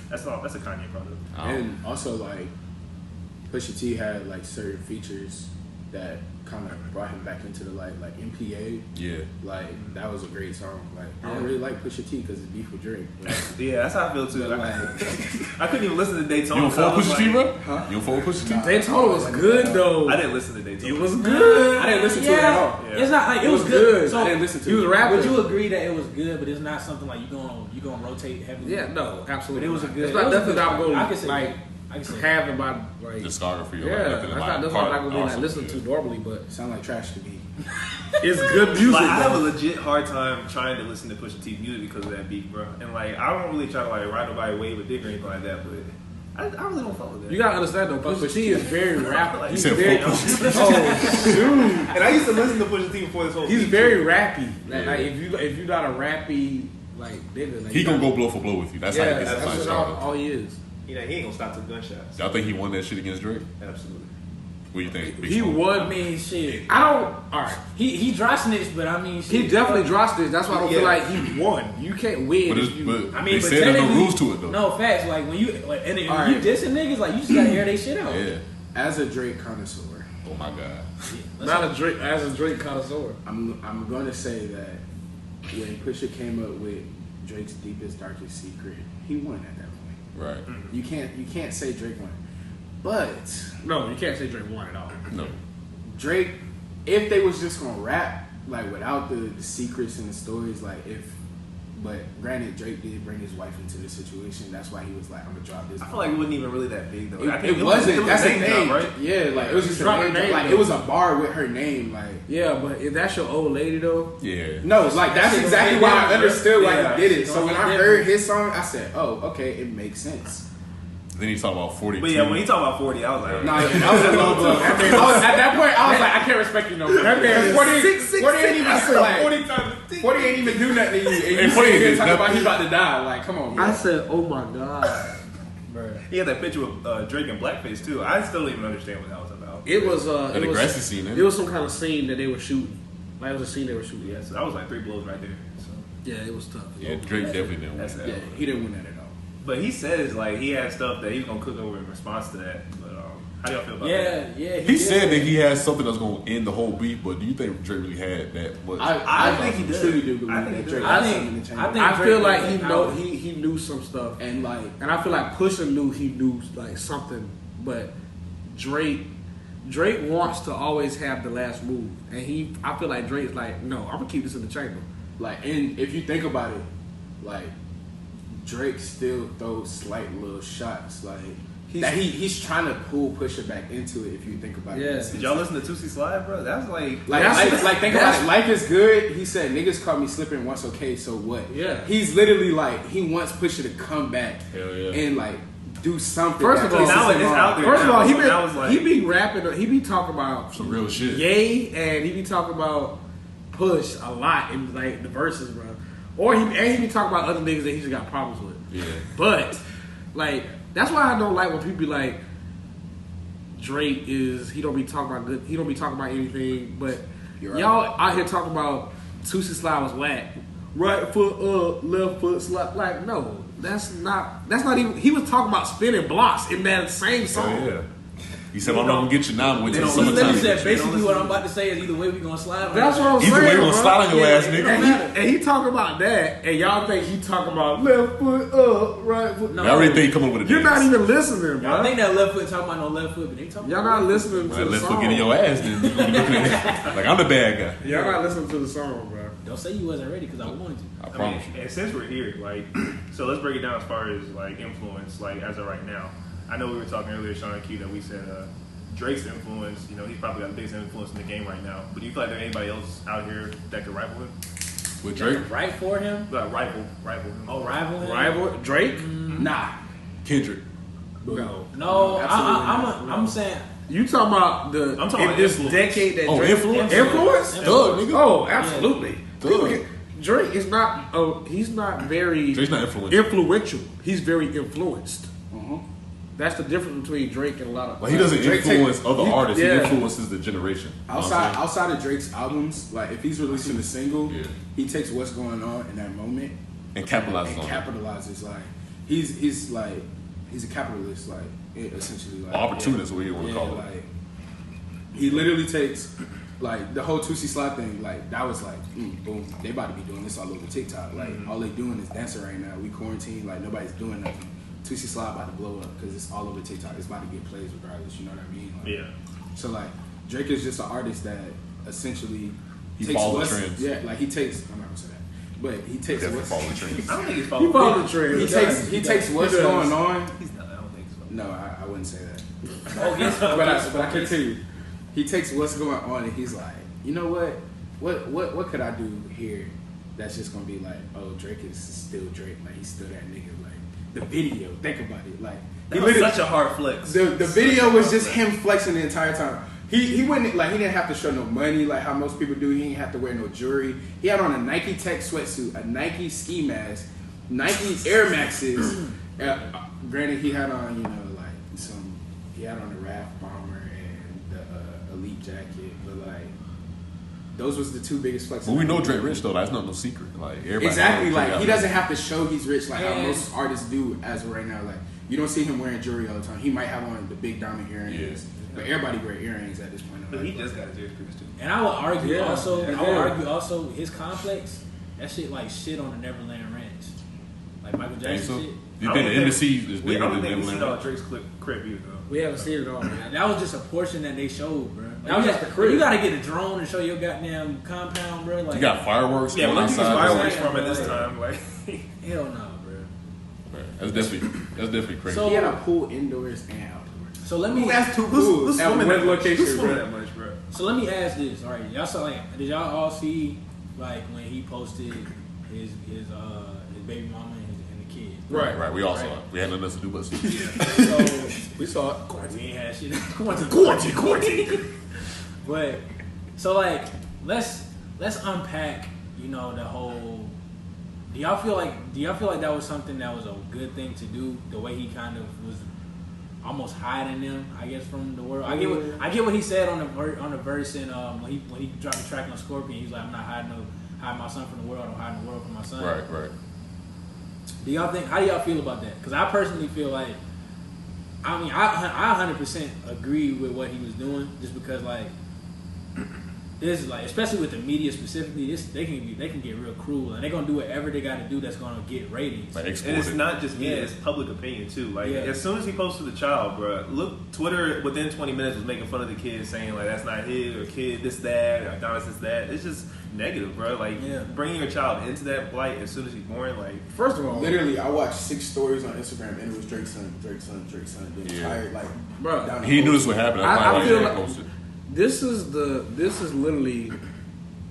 S3: that's a Kanye product.
S6: And also, like,
S5: Pusha T had like certain features that kind of brought him back into the light, like MPA.
S1: Yeah.
S5: Like that was a great song. Like I don't really like Pusha T because it's beef with Drake.
S3: Yeah, that's how I feel too.
S5: But,
S3: I couldn't even listen to Daytona.
S1: You don't fuck with Pusha T, bro?
S5: Huh?
S1: You don't fuck with Pusha T?
S6: Daytona was good though.
S3: I didn't listen to Daytona.
S6: It was good.
S5: I didn't listen to it at all.
S3: Yeah.
S4: It's not like it was
S6: good.
S4: good. So
S5: I didn't listen to
S6: He was
S5: it.
S6: rapping.
S4: would you agree that it was good, but it's not something like you gonna rotate heavily?
S6: Yeah, no,
S4: But
S6: absolutely.
S4: it was a good.
S6: It's not
S4: it was a
S6: nothing
S4: good
S6: that I'm
S4: song.
S6: going
S4: I can
S6: to
S4: say
S6: like
S4: I can say
S6: have in my like.
S1: Discography or
S6: Yeah,
S1: like,
S6: that's not what I'm gonna be like listening to normally, but
S5: Sound like trash to me.
S6: it's good music.
S3: Like, I have a
S6: though.
S3: legit hard time trying to listen to Pusha T music because of that beat, bro. And like, I don't really try to like ride nobody wave a dick or anything like that, but I really don't fuck with that.
S6: You gotta understand though, Pusha T is very rappy.
S3: Like,
S1: You
S6: He's
S1: said
S6: very,
S1: fuck Pusha T.
S6: oh shoot,
S3: and I used to listen to Pusha T before this whole.
S6: he's
S3: beat
S6: very
S3: shit.
S6: rappy.
S1: Yeah.
S6: Like if you not a rappy like nigga, like,
S1: He
S6: you
S1: gonna
S6: gotta-
S1: go blow for blow with you. That's
S6: Yeah,
S1: how he gets
S6: that's
S1: his
S6: what
S1: started.
S6: all he is.
S3: You know, he ain't gonna stop till gunshots.
S1: Y'all think he won that shit against Drake?
S3: Absolutely.
S1: What do you think? Big
S6: He
S1: Smoke?
S6: won.
S4: I mean, shit.
S6: I don't. All right.
S4: He dry snitched, but I mean, shit.
S6: He definitely dropped this. That's why I don't feel
S3: Yeah.
S6: like he won. You can't win.
S1: But,
S6: if you,
S1: but
S4: I mean,
S1: they
S4: but
S1: said there's no
S4: technically-
S1: rules to it though.
S4: No facts. Like when you like, and when
S6: All
S4: you
S6: right.
S4: dissing niggas, like you just gotta air they shit out.
S1: Yeah.
S5: As a Drake connoisseur,
S1: Oh my god.
S6: not a Drake as a Drake connoisseur.
S5: I'm going to say that when Pusha came up with Drake's deepest, darkest secret, he won at that point.
S1: Right.
S5: You can't say Drake won, but
S6: No, you can't say Drake won at all.
S1: No.
S5: Drake, if they was just gonna rap like without the secrets and the stories, like but granted, Drake did bring his wife into the situation. That's why he was like, I'm gonna drop this.
S3: I feel like it wasn't even really that big though. I
S5: It,
S3: think
S5: it wasn't.
S3: was
S5: That's the
S3: a name
S5: thing,
S3: drop, right?
S5: Yeah, like it was just a
S6: Drop
S5: name.
S6: her name,
S5: Like
S6: though.
S5: it was a bar with her name. Like
S6: Yeah, but if that's your old lady though,
S1: Yeah.
S5: no, like that's
S4: shit
S5: exactly
S4: gonna
S5: why
S4: hit
S5: I understood why
S4: different.
S5: he did it.
S4: Yeah,
S5: So when
S4: it's
S5: I
S4: gonna hit
S5: heard his song, I said, oh, okay, it makes sense.
S1: Then he talked about 42.
S3: But yeah, when he talked about 40, I was like,
S5: Nah, that was a low blow. At that point, I was like, I can't respect you no more.
S6: That man is
S5: 40 ain't even like
S3: 40 times
S5: 40 ain't even do nothing to you. And
S1: Hey,
S5: you
S1: 40
S5: sitting here
S1: did
S5: talking about
S1: nothing.
S5: he about to die. Like, come on,
S6: I
S5: man.
S6: said, "Oh my god!"
S3: he had that picture with Drake and blackface too. I still don't even understand what that was about.
S6: It was
S1: An
S6: it was,
S1: aggressive scene,
S6: It was some kind of scene that they were shooting. Like it was a scene they were shooting.
S3: Yeah, so that was like 3 blows right there. So
S6: Yeah, it was tough.
S1: Yeah, Drake definitely didn't win.
S3: that's that.
S5: Yeah, he didn't win that at all.
S3: But he says like he had stuff that he's gonna cook over in response to that. But how do y'all feel about that?
S4: Yeah.
S1: He said that he has something that's going to end the whole beef, but do you think Drake really had that much?
S3: I think he does.
S5: truly do believe
S3: I think
S5: that
S3: he
S5: Drake
S3: does.
S5: has
S4: I
S5: something
S4: think-
S5: to change.
S4: I think-
S6: I feel
S4: Drake
S6: like
S4: was
S6: he
S4: an
S6: know
S4: album.
S6: he knew some stuff,
S5: and like
S6: and I feel like Pusha knew he knew like something, but Drake wants to always have the last move, and I feel like Drake's like, no, I'm gonna keep this in the chamber.
S5: Like, and if you think about it, like Drake still throws slight little shots. Like he's trying to pull Pusha back into it. If you think about
S6: Yeah.
S5: it,
S3: Did y'all listen to Tootsie Slide, bro? That was like
S5: Think about it. Life is good. He said niggas caught me slipping once. Okay, so what?
S6: Yeah.
S5: He's literally like he wants Pusha to come back
S1: Hell yeah.
S5: and like do something.
S6: First
S5: that
S6: of all,
S5: pisses
S3: now
S5: him
S3: it's
S5: off.
S3: out there.
S6: First of all,
S3: So that was like-
S6: he be rapping, he be talking about
S1: Some real shit.
S6: Yay, and he be talking about Push a lot in like the verses, bro. Or he be talking about other niggas that he just got problems with.
S1: Yeah.
S6: But like that's why I don't like when people be like Drake he don't be talking about good, he don't be talking about anything. But
S5: You're right.
S6: y'all out here talking about Tootsie Slide was whack. Right foot up, left foot slide. Like no, that's not even. He was talking about spinning blocks in that same song.
S1: Hell yeah. He said, I'm not going to get you now. I'm going to
S3: They
S1: the
S3: don't
S4: He
S1: summertime.
S4: literally said
S3: They
S4: basically
S3: don't
S4: what
S3: listen
S4: I'm about to say is either way we gonna slide.
S6: That's what I'm
S1: Either
S6: saying.
S1: way, we're going to
S6: bro.
S1: slide on your ass,
S6: And
S1: nigga.
S6: he talking about that, and y'all think he talking about left foot up, right foot.
S4: No.
S1: I already think he coming with a
S6: You're
S1: dance.
S6: not even listening,
S4: Y'all
S6: bro.
S4: think that left foot talking about no left foot, but they talking
S6: Y'all
S4: about
S6: not
S4: left foot.
S6: listening to
S1: Well,
S6: the
S1: let's
S6: song.
S1: look in your ass then. You're gonna be looking at like I'm the bad guy.
S6: Y'all not listening to the song, bro.
S4: Don't say you wasn't ready because I wanted you.
S1: I
S3: I mean,
S1: promise you.
S3: and since we're here, like, so let's break it down as far as like influence, like as of right now. I know we were talking earlier, Sean and Q, that we said Drake's influence. You know, he's probably got the biggest influence in the game right now. But do you feel like there's anybody else out here that could rival him?
S1: With Drake,
S4: Right for him?
S3: Rival him.
S4: Oh, rival him?
S6: Rival Drake?
S5: Nah.
S1: Kendrick.
S6: No.
S4: No,
S5: Absolutely
S4: I'm saying.
S6: You talking about
S3: I'm talking
S6: in
S3: about
S6: this
S3: influence.
S6: decade that
S1: Oh,
S6: Drake
S1: influence?
S6: Influence?
S1: Duh, nigga.
S6: Oh, absolutely.
S1: Duh.
S6: People get- Drake is not. He's not very
S1: Drake's not influential.
S6: influential. He's very influenced.
S5: Mhm.
S6: That's the difference between Drake and a lot of.
S1: Like he doesn't
S5: Drake
S1: influence
S5: take-
S1: other
S6: he-
S1: artists.
S6: yeah.
S1: He influences the generation. You know what I'm saying?
S5: Outside of Drake's albums, like if he's releasing a single,
S1: Yeah.
S5: he takes what's going on in that moment
S1: And capitalizes
S5: and
S1: on it.
S5: capitalizes. Like he's like he's a capitalist, like essentially, like
S1: Opportunist, what you want to call it.
S5: Like, he literally takes like the whole Tootsie Slide thing. Like that was like, boom, they about to be doing this all over TikTok. Like all they doing is dancing right now. We quarantined, like nobody's doing nothing. Tootsie Slide about to blow up because it's all over TikTok. It's about to get plays regardless. You know what I mean? Like,
S3: Yeah.
S5: So like Drake is just an artist that essentially
S1: He
S5: takes
S1: follows
S5: what's,
S1: trends.
S5: yeah, like he takes. I'm not gonna say that, but he takes
S1: Definitely
S5: what's.
S1: follow the trends.
S3: I don't think he's
S6: He
S3: following.
S6: followed the trend.
S5: He takes what's going on.
S3: He's not. I don't think so.
S5: No, I wouldn't say that.
S3: Oh, yes.
S5: but I can tell you, he takes what's going on and he's like, you know what could I do here that's just gonna be like, oh, Drake is still Drake, like he's still that nigga. Like the video, think about it, like
S3: That was such a hard flex.
S5: the video was just him flexing the entire time. He wouldn't like, he didn't have to show no money like how most people do. He didn't have to wear no jewelry. He had on a Nike Tech sweatsuit, a Nike ski mask, Nike Air Maxes. Granted, he had on, you know, like he had on a Raft bomber and the Elite jacket, but like those was the two biggest flexes.
S1: But we know Drake rich though. That's not no secret. Like everybody
S5: Exactly,
S1: knows
S5: like
S1: Drake
S5: he
S1: out
S5: doesn't have to show he's rich like how
S4: And-
S5: most artists do as of right now. Like you don't see him wearing jewelry all the time. He might have on the big diamond earrings, but everybody wear earrings at this point. in
S3: But he
S5: life.
S3: just got a Jerry Curtis too.
S4: And I would argue
S6: Yeah,
S4: also.
S6: yeah.
S4: I would argue also his complex. That shit like shit on the Neverland Ranch, like Michael
S1: Think
S4: Jackson
S1: so?
S4: shit.
S1: You think the embassy is
S3: I
S1: bigger
S3: don't
S1: than
S3: think we seen all
S1: Neverland?
S3: Drake's crib either though.
S6: We haven't seen it all, man.
S4: That was just a portion that they showed, bro. Like,
S6: That was
S4: you
S6: just
S4: got-
S6: the crib.
S4: You gotta get a drone and show your goddamn compound, bro. Like
S1: You got fireworks.
S3: Yeah,
S1: going
S3: what do you use
S1: outside.
S3: fireworks
S4: Yeah,
S3: from at this
S4: like-
S3: time? Like,
S4: hell no, bro.
S1: That's definitely crazy.
S4: So-
S5: He had a pool indoors and outdoors.
S4: So let me.
S5: two pools at one location,
S3: Who's swimming
S5: bro.
S3: that much, bro?
S4: So let me ask this. All right, y'all saw like, did y'all all see like when he posted his baby mama and the kid?
S1: Right. We all saw it. We had nothing else to do but see.
S4: So
S6: We saw it.
S4: we ain't had shit. Quarantine. But so like, let's unpack. You know the whole. Do y'all feel like that was something that was a good thing to do? The way he kind of was almost hiding them, I guess, from the world. I get what he said on the verse and when he dropped the track on Scorpion. He was like, I'm not hiding my son from the world. I'm hiding the world from my son.
S1: Right.
S4: Do y'all think? How do y'all feel about that? Because I personally feel like, I mean, I 100% agree with what he was doing, just because like this is like, especially with the media specifically, they can get real cruel and they're gonna do whatever they got to do that's gonna get ratings.
S1: Like
S3: And
S1: export
S3: it's
S1: it.
S3: not just me;
S4: Yeah.
S3: it's public opinion too. Like
S4: Yeah.
S3: as soon as he posted the child, bro, look, Twitter within 20 minutes was making fun of the kid, saying like that's not his or kid this that or Adonis this that. It's just negative, bro. Like
S4: Yeah.
S3: bringing your child into that blight as soon as he's born, like
S6: First of all,
S2: Literally, I watched 6 stories on Instagram and it was Drake's son. The
S1: Yeah.
S2: entire like.
S6: Bro,
S2: down the
S1: He knew
S2: whole-
S1: this would happen.
S6: I
S1: That's
S6: feel
S1: why
S6: like-
S1: he posted.
S6: this is literally,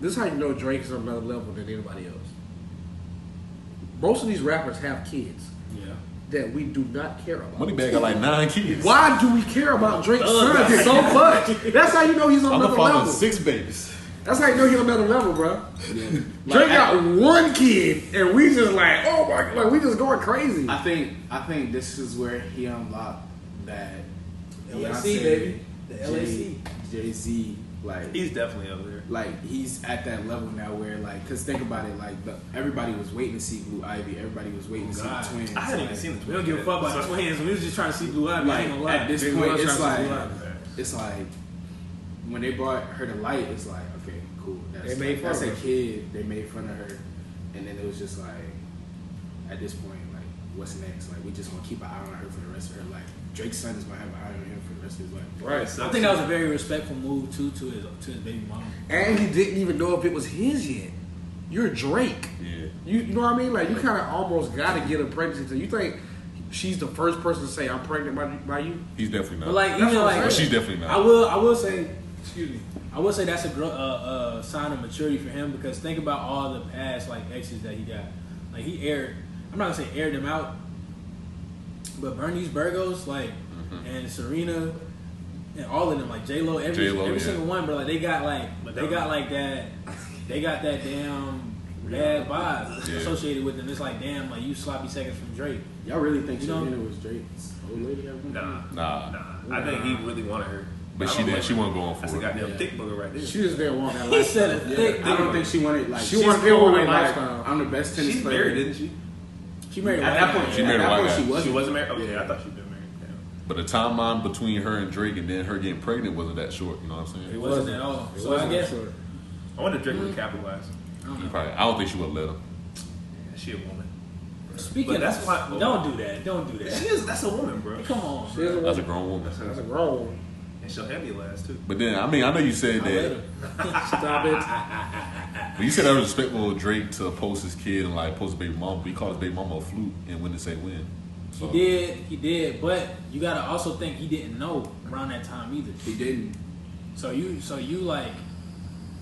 S6: this is how you know Drake is on another level than anybody else. Most of these rappers have kids
S4: Yeah.
S6: that we do not care about.
S1: Moneybag got like 9 kids.
S6: Why do we care about Drake's son so much? That's how you know he's on
S1: I'm the
S6: another
S1: father
S6: level.
S1: of 6 babies.
S6: That's how you know he's on another level, bro.
S5: Yeah.
S6: Drake got one kid, and we just like, oh my, like we just going crazy.
S5: I think this is where he unlocked that
S4: LAC, baby. The LAC.
S5: Jay-Z, like
S3: he's definitely up there.
S5: like he's at that level now where like, cause think about it, like everybody was waiting to see Blue Ivy, everybody was waiting to see
S4: God.
S5: the twins.
S3: I hadn't
S5: like,
S3: even seen the
S4: We don't give a fuck about the twins. We was just trying to see Blue Ivy. I ain't gonna lie.
S5: at this
S6: Big
S5: point,
S6: Rush
S5: it's
S6: and
S5: like
S6: Dejon.
S5: it's like when they brought her to light, it's like okay, cool. That's,
S6: They made fun
S5: that's
S6: of
S5: a
S6: her.
S5: kid. They made fun of her, and then it was just like at this point, like what's next? Like we just gonna keep an eye on her for the rest of her life. Drake's son is gonna have an eye on him for the rest of his life.
S6: Right.
S4: I think that was a very respectful move too to his baby mama.
S6: And he didn't even know if it was his yet. You're Drake.
S1: Yeah.
S6: You know what I mean? Like you kind of almost got to get a pregnancy. So you think she's the first person to say I'm pregnant by you?
S1: He's definitely not.
S4: But like
S6: That's
S4: even
S6: what I'm
S4: like
S1: But she's definitely not.
S4: I will say, excuse me. I will say that's a sign of maturity for him because think about all the past like exes that he got. Like he aired. I'm not gonna say aired them out, but Bernice Burgos like and Serena and all of them like J-Lo, every
S1: J-Lo,
S4: single one, bro. Like they got that damn bad vibe
S1: Yeah.
S4: associated with them. It's like damn, like you sloppy seconds from Drake.
S5: Y'all really think
S4: You know-
S5: Serena was Drake's old lady? At one point?
S3: Nah.
S1: Nah.
S3: I think he really wanted her.
S1: But
S3: I
S1: she
S3: don't
S1: didn't.
S3: blame
S1: She
S3: her.
S1: wasn't going
S3: That's
S1: for
S3: a
S1: it.
S3: goddamn
S5: Yeah.
S3: thick booger right there.
S6: She just didn't want that
S4: He
S6: lifestyle.
S4: said a thick.
S5: I don't think she wanted like
S6: She
S5: she's
S6: wanted
S5: cool
S6: that
S5: with, like
S6: lifestyle.
S5: I'm the best tennis
S3: She's
S5: player.
S3: married, didn't she?
S4: She married a
S3: At
S4: white
S3: that
S4: guy.
S3: point,
S1: She married a white guy.
S3: She wasn't married. Okay,
S5: Yeah.
S3: I thought she'd been married. Yeah.
S1: But the timeline between her and Drake and then her getting pregnant wasn't that short. You know what I'm saying?
S4: It wasn't at all.
S6: It
S4: So I
S6: wasn't
S4: guess
S6: short.
S3: I wonder if Drake would capitalize.
S1: I don't think she would let him.
S3: She a woman.
S4: speaking
S3: But that's
S4: of,
S3: why-
S4: don't do that. Don't do that.
S3: She is. That's a woman, bro.
S4: Come on.
S6: She is a
S1: That's a
S6: woman.
S1: grown woman.
S6: That's a grown woman.
S3: And she'll have your ass too.
S1: But then, I mean, I know you said
S4: I let
S1: that.
S4: her.
S6: Stop it.
S1: But you said that was respectful of Drake to post his kid and like post his baby mama. But he called his baby mama a fluke and when to say when. So,
S4: He did, but you gotta also think he didn't know around that time either.
S5: He didn't.
S4: So you like,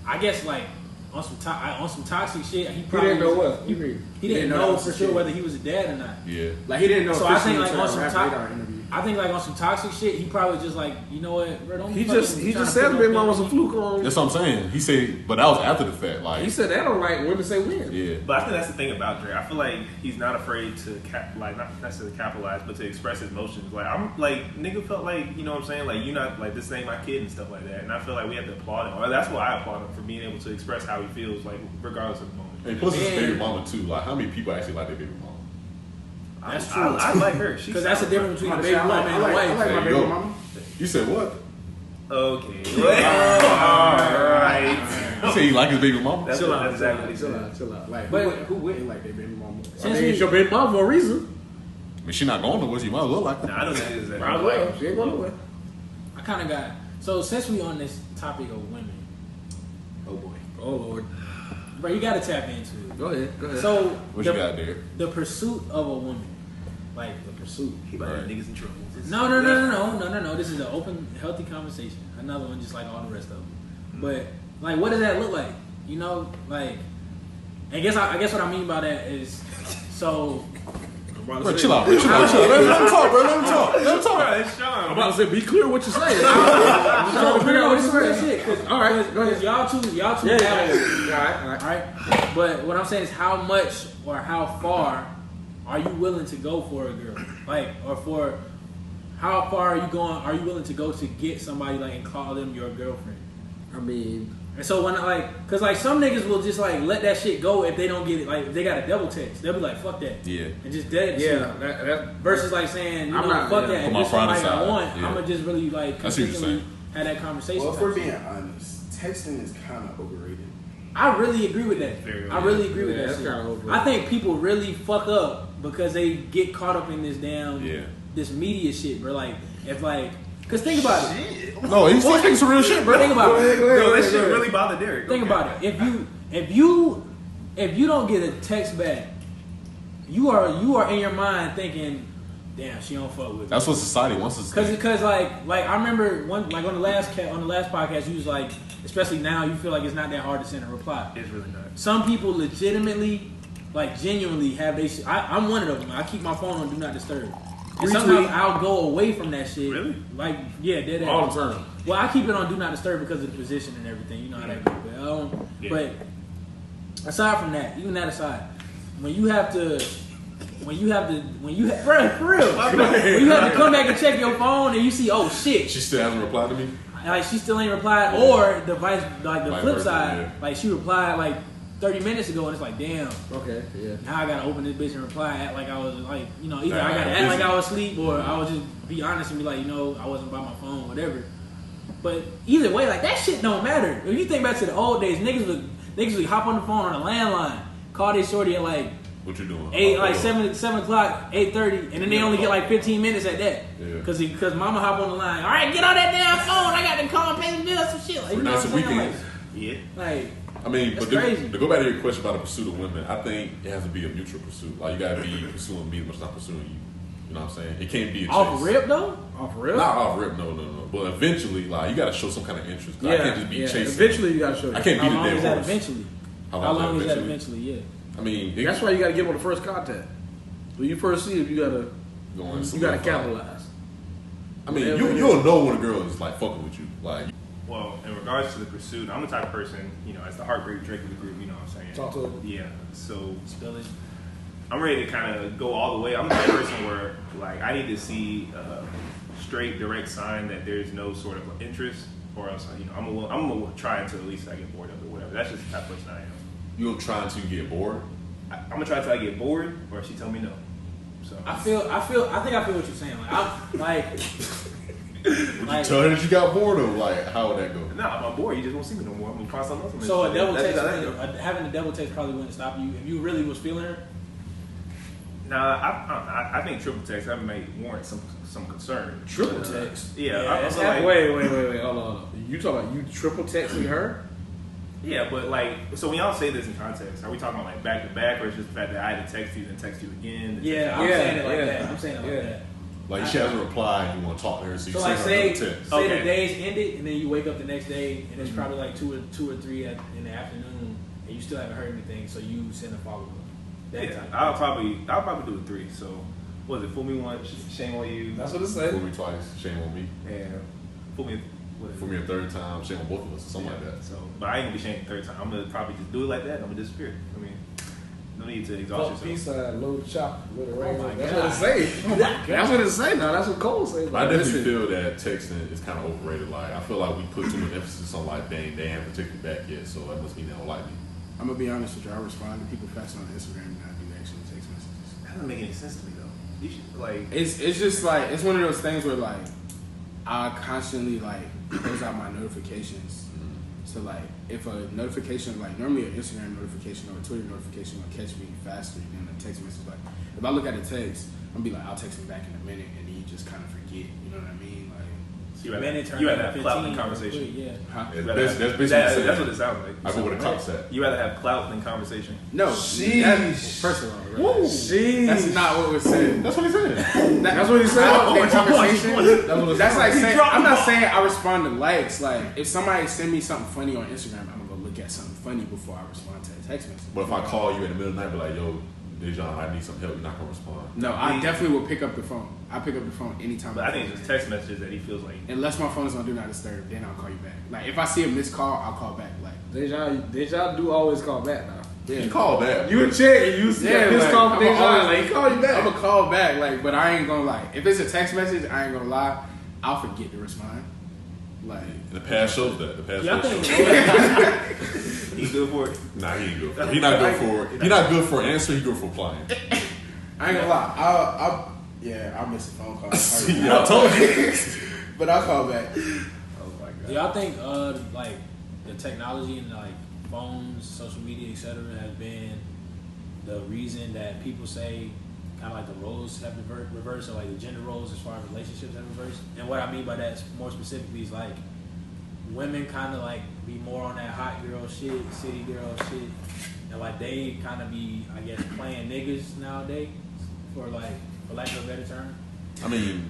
S4: I guess like on some toxic shit. He
S6: He
S4: probably
S6: didn't know what. You mean?
S4: He didn't
S5: that
S4: know
S5: was
S4: for
S5: the
S4: sure
S5: shit.
S4: whether he was a dad or not.
S1: Yeah.
S5: Like he didn't know.
S4: So I think like
S5: officially
S4: on some
S5: until that
S4: top,
S5: radar interview.
S4: I think like on some toxic shit, he probably just like, you know what, bro, don't
S6: He
S4: fucking
S6: just
S4: trying to
S6: said
S4: put
S6: the
S4: no
S6: baby mama was a
S4: family-
S6: fluke on.
S1: That's what I'm saying. He said, but that was after the fact. Like,
S6: He said that on like when to say when.
S1: yeah.
S3: But I think that's the thing about Drake. I feel like he's not afraid to not necessarily capitalize, but to express his emotions. Like I'm like nigga felt like, you know what I'm saying, like you not like this ain't my kid and stuff like that. And I feel like we have to applaud him. Or that's why I applaud him for being able to express how he feels, like regardless of the moment.
S1: And plus, his
S4: Yeah.
S1: baby mama too. Like, how many people actually like their baby mama?
S4: That's
S3: I
S4: true.
S3: I like her. She's
S4: Because that's the difference between a baby
S5: I
S4: mama
S5: like
S4: and a
S5: my
S4: wife.
S1: There you
S5: baby
S1: go.
S5: mama.
S1: You said what?
S3: Okay. Alright.
S1: You said he like his baby mama?
S3: That's
S6: Chill
S3: what
S6: out,
S3: that's
S6: chill
S3: exactly
S6: out,
S3: what he
S6: chill
S3: said.
S6: out, chill out.
S5: Like
S4: But-
S5: who wouldn't like their baby mama?
S6: I mean, it's your baby mama for a reason.
S1: I mean, she not going nowhere. She might as well like her.
S3: Nah, I don't think it's that.
S6: Might as well. She ain't going nowhere.
S4: I kind of got, so since we on this topic of women,
S5: Oh boy.
S6: Oh Lord.
S4: bro, you gotta tap into it.
S6: Go ahead. Go ahead.
S4: So
S1: What you got there?
S4: the pursuit of a woman, like
S6: the pursuit.
S3: He about to have niggas in trouble.
S4: no. This is an open, healthy conversation. Another one, just like all the rest of them. But like, what does that look like? You know, like, I guess what I mean by that is, so
S1: Bro, chill out, bro. Chill out. Let him talk, bro. Let him talk. Let him talk.
S3: It's Sean.
S6: I'm about to say, be clear what you're saying.
S4: no, this is real shit.
S6: All right, go ahead.
S4: Y'all two
S6: Yeah,
S4: have-
S6: All right.
S4: All right, but what I'm saying is, how much or how far are you willing to go for a girl? Like, or for how far are you going? Are you willing to go to get somebody like and call them your girlfriend?
S6: I mean,
S4: And so when I like, cause like some niggas will just like let that shit go if they don't get it. Like if they got a double text, they'll be like, "Fuck that,"
S1: Yeah.
S4: and just dead.
S6: yeah, that
S4: Versus like saying, you
S6: I'm
S4: know,
S6: not-
S4: fuck
S6: yeah.
S4: that.
S1: Put
S4: If
S1: my
S4: it's
S1: friend
S4: somebody I
S1: aside.
S4: want,
S1: Yeah.
S4: I'm gonna just really like
S1: I see what you're
S4: consistently
S1: saying.
S4: have that conversation.
S2: Well, if
S4: type
S2: we're
S4: shit.
S2: being honest, texting is kind of overrated.
S4: I really agree with that.
S3: Very
S4: I really agree with
S6: Yeah,
S4: that.
S6: that's
S4: shit.
S6: kinda overrated.
S4: I think people really fuck up because they get caught up in this damn
S1: Yeah.
S4: this media shit, bro. Like if like, cause think about it.
S1: No, he's speaking some real shit, bro.
S4: Think about it.
S3: Yo, this shit really bothered Derek.
S4: Think about it. If you don't get a text back, you are in your mind thinking, damn, she don't fuck with me.
S1: That's what society wants us to do.
S4: Cause like I remember on the last podcast, you was like, especially now, you feel like it's not that hard to send a reply.
S3: It's really not.
S4: Some people legitimately, like genuinely, have they. I'm one of them. I keep my phone on Do Not Disturb. And sometimes I'll go away from that shit.
S3: Really?
S4: Like, yeah, dead ass.
S6: all the time.
S4: Well, I keep it on Do Not Disturb because of the position and everything. You know how that goes.
S3: Yeah.
S4: But aside from that, even that aside, when you have to, bro, for real, when you have to come back and check your phone and you see, oh shit,
S1: She still hasn't replied to me.
S4: like she still ain't replied, or the vice, like the
S1: Vice
S4: flip
S1: versa,
S4: side,
S1: yeah.
S4: like she replied like 30 minutes ago, and it's like, damn.
S6: Okay, yeah.
S4: Now I gotta open this bitch and reply, act like I was like, you know, either
S1: Nah,
S4: I gotta
S1: busy.
S4: act like I was asleep, or I would just be honest and be like, you know, I wasn't by my phone, whatever. But either way, like that shit don't matter. If you think back to the old days, niggas would hop on the phone on a landline, call this shorty at like
S1: What you doing?
S4: 7 o'clock, 8:30, and then they only get like 15 minutes at that.
S1: Yeah.
S4: Cause mama hop on the line. All right, get on that damn phone. I got to call and pay the bills and shit. Like, you know what I'm
S1: Nights and
S4: saying?
S1: weekends.
S3: Yeah.
S4: Like
S1: I mean,
S4: That's
S1: but to,
S4: crazy.
S1: to go back to your question about the pursuit of women, I think it has to be a mutual pursuit. Like, you gotta be pursuing me as much as I'm pursuing you. You know what I'm saying? It can't be a chase.
S4: off rip though.
S6: Off real?
S1: Not off rip, no. But eventually, like, you gotta show some kind of interest. 'Cause I can't just be chasing.
S6: Eventually, you gotta show.
S1: I can't
S4: How
S1: beat a
S4: long is
S1: dead
S4: that
S1: horse.
S4: eventually?
S1: How
S4: How long is that
S1: eventually?
S4: eventually? Yeah.
S1: I mean,
S6: That's why you gotta get them on the first contact. When you first see it, you gotta capitalize.
S1: I mean, you'll know when a girl is like fucking with you. Like,
S3: Well, in regards to the pursuit, I'm the type of person, you know, as the heartbreak Drake of the group, you know what I'm saying?
S6: Talk to him.
S3: Yeah. So
S4: Spill it.
S3: I'm ready to kind of go all the way. I'm the type of person where, like, I need to see a straight, direct sign that there's no sort of interest, or else, you know, I'm gonna try until at least I get bored of it, or whatever. That's just the type of person I am.
S1: you'll try until you get bored.
S3: I'm gonna try until I get bored, or she tell me no. So
S4: I think I feel what you're saying. Like I'm like
S1: Tell her that you got bored of. Like, how would that go?
S3: nah, I'm bored. You just won't see me no more. I'm gonna find something else.
S4: so a double text,
S3: That's
S4: having a double text probably wouldn't stop you if you really was feeling her.
S3: Nah, I think triple text that may warrant some concern.
S6: Triple text?
S3: Yeah,
S4: Yeah,
S3: I feel like,
S6: Wait, hold on. You talking about you triple texting her?
S3: yeah, but like, so when y'all say this in context, are we talking about like back to back, or is just the fact that I had to text you and text you again?
S4: Yeah, I'm saying it like that. I'm saying it like that.
S1: Like, she hasn't replied and you want to talk to her, so you
S4: So
S1: send
S4: like
S1: her
S4: say
S1: another text.
S3: Okay.
S4: the day's ended and then you wake up the next day and it's probably like 2 or 3 in the afternoon and you still haven't heard anything, so you send a follow up.
S3: Yeah, I'll probably do a 3. So, what was it? Fool me once, shame on you.
S6: That's what it said.
S1: Fool me twice, shame on me.
S3: And fool me. What is
S1: For
S3: it?
S1: me a third time, shame on both of us, or something like that.
S3: So, but I ain't gonna be shamed the third time. I'm gonna probably just do it like that. And I'm gonna disappear. I mean, no need to exhaust
S6: Fuck
S3: yourself.
S6: peace sign, load chop with a ring.
S4: my
S6: That's
S4: God.
S6: what it say. That's what it say now. That's what Cole say.
S1: But I definitely feel that texting is kind of overrated. Like, I feel like we put too much emphasis on like, dang, they haven't taken back yet, so that must mean they don't like me.
S5: I'm gonna be honest with you. I respond to people faster on Instagram than I do actually text messages.
S3: That doesn't make any sense to me though. You should like.
S5: It's just like it's one of those things where like I constantly like close out my notifications. So like if a notification, like normally an Instagram notification or a Twitter notification will catch me faster than a text message. Like if I look at a text, I'm gonna be like, I'll text him back in a minute, and then you just kind of forget. You know what I mean? Like
S3: So
S4: Minute turn
S3: you rather
S4: into
S3: have clout than
S4: 15
S3: conversation.
S4: quick, yeah.
S5: huh?
S1: That's
S3: You rather
S1: basically
S3: have-
S1: what
S3: that's what it sounds like.
S1: I go with a cop set.
S3: You rather have clout than conversation.
S5: No, first of all, right? That's not what was said.
S1: That's what he said.
S6: That's what he said.
S5: I don't think conversation.
S6: That's what it
S5: That's
S6: said.
S5: like saying I'm not saying I respond to likes. Like if somebody send me something funny on Instagram, I'm gonna go look at something funny before I respond to a text message.
S1: But if I call you in the middle of the night, be like, yo, Dejon, I need some help, you're not gonna respond.
S5: No, I definitely will pick up the phone. I pick up the phone anytime.
S3: But I think it's just text messages that he feels like.
S5: Unless my phone is on do not disturb, then I'll call you back. Like if I see a missed call, I'll call back. Like
S6: Deja do always call back now.
S5: yeah,
S1: You call that.
S6: You would check and you see his
S5: like,
S6: call for
S5: I'ma
S6: Deja,
S5: always-
S6: like he call you back.
S5: I'm gonna call back. Like, but I ain't gonna lie. If it's a text message, I ain't gonna lie. I'll forget to respond. Like
S1: The past shows that. The past
S4: Yeah, I
S1: shows
S4: think
S3: He's good for it.
S1: Nah, he ain't good for it. He not good for He not good for answering, he good for applying.
S2: I ain't gonna lie. I'll miss a phone call.
S1: Yeah, I told you.
S2: But I'll call back.
S3: Oh my god.
S4: Do y'all think like the technology and like phones, social media, etc. has been the reason that people say kind of like the roles have reversed, or like the gender roles as far as relationships have reversed? And what I mean by that more specifically is like women kind of like be more on that hot girl shit, city girl shit, and like they kind of be, I guess, playing niggas nowadays for lack of a better term.
S1: I mean,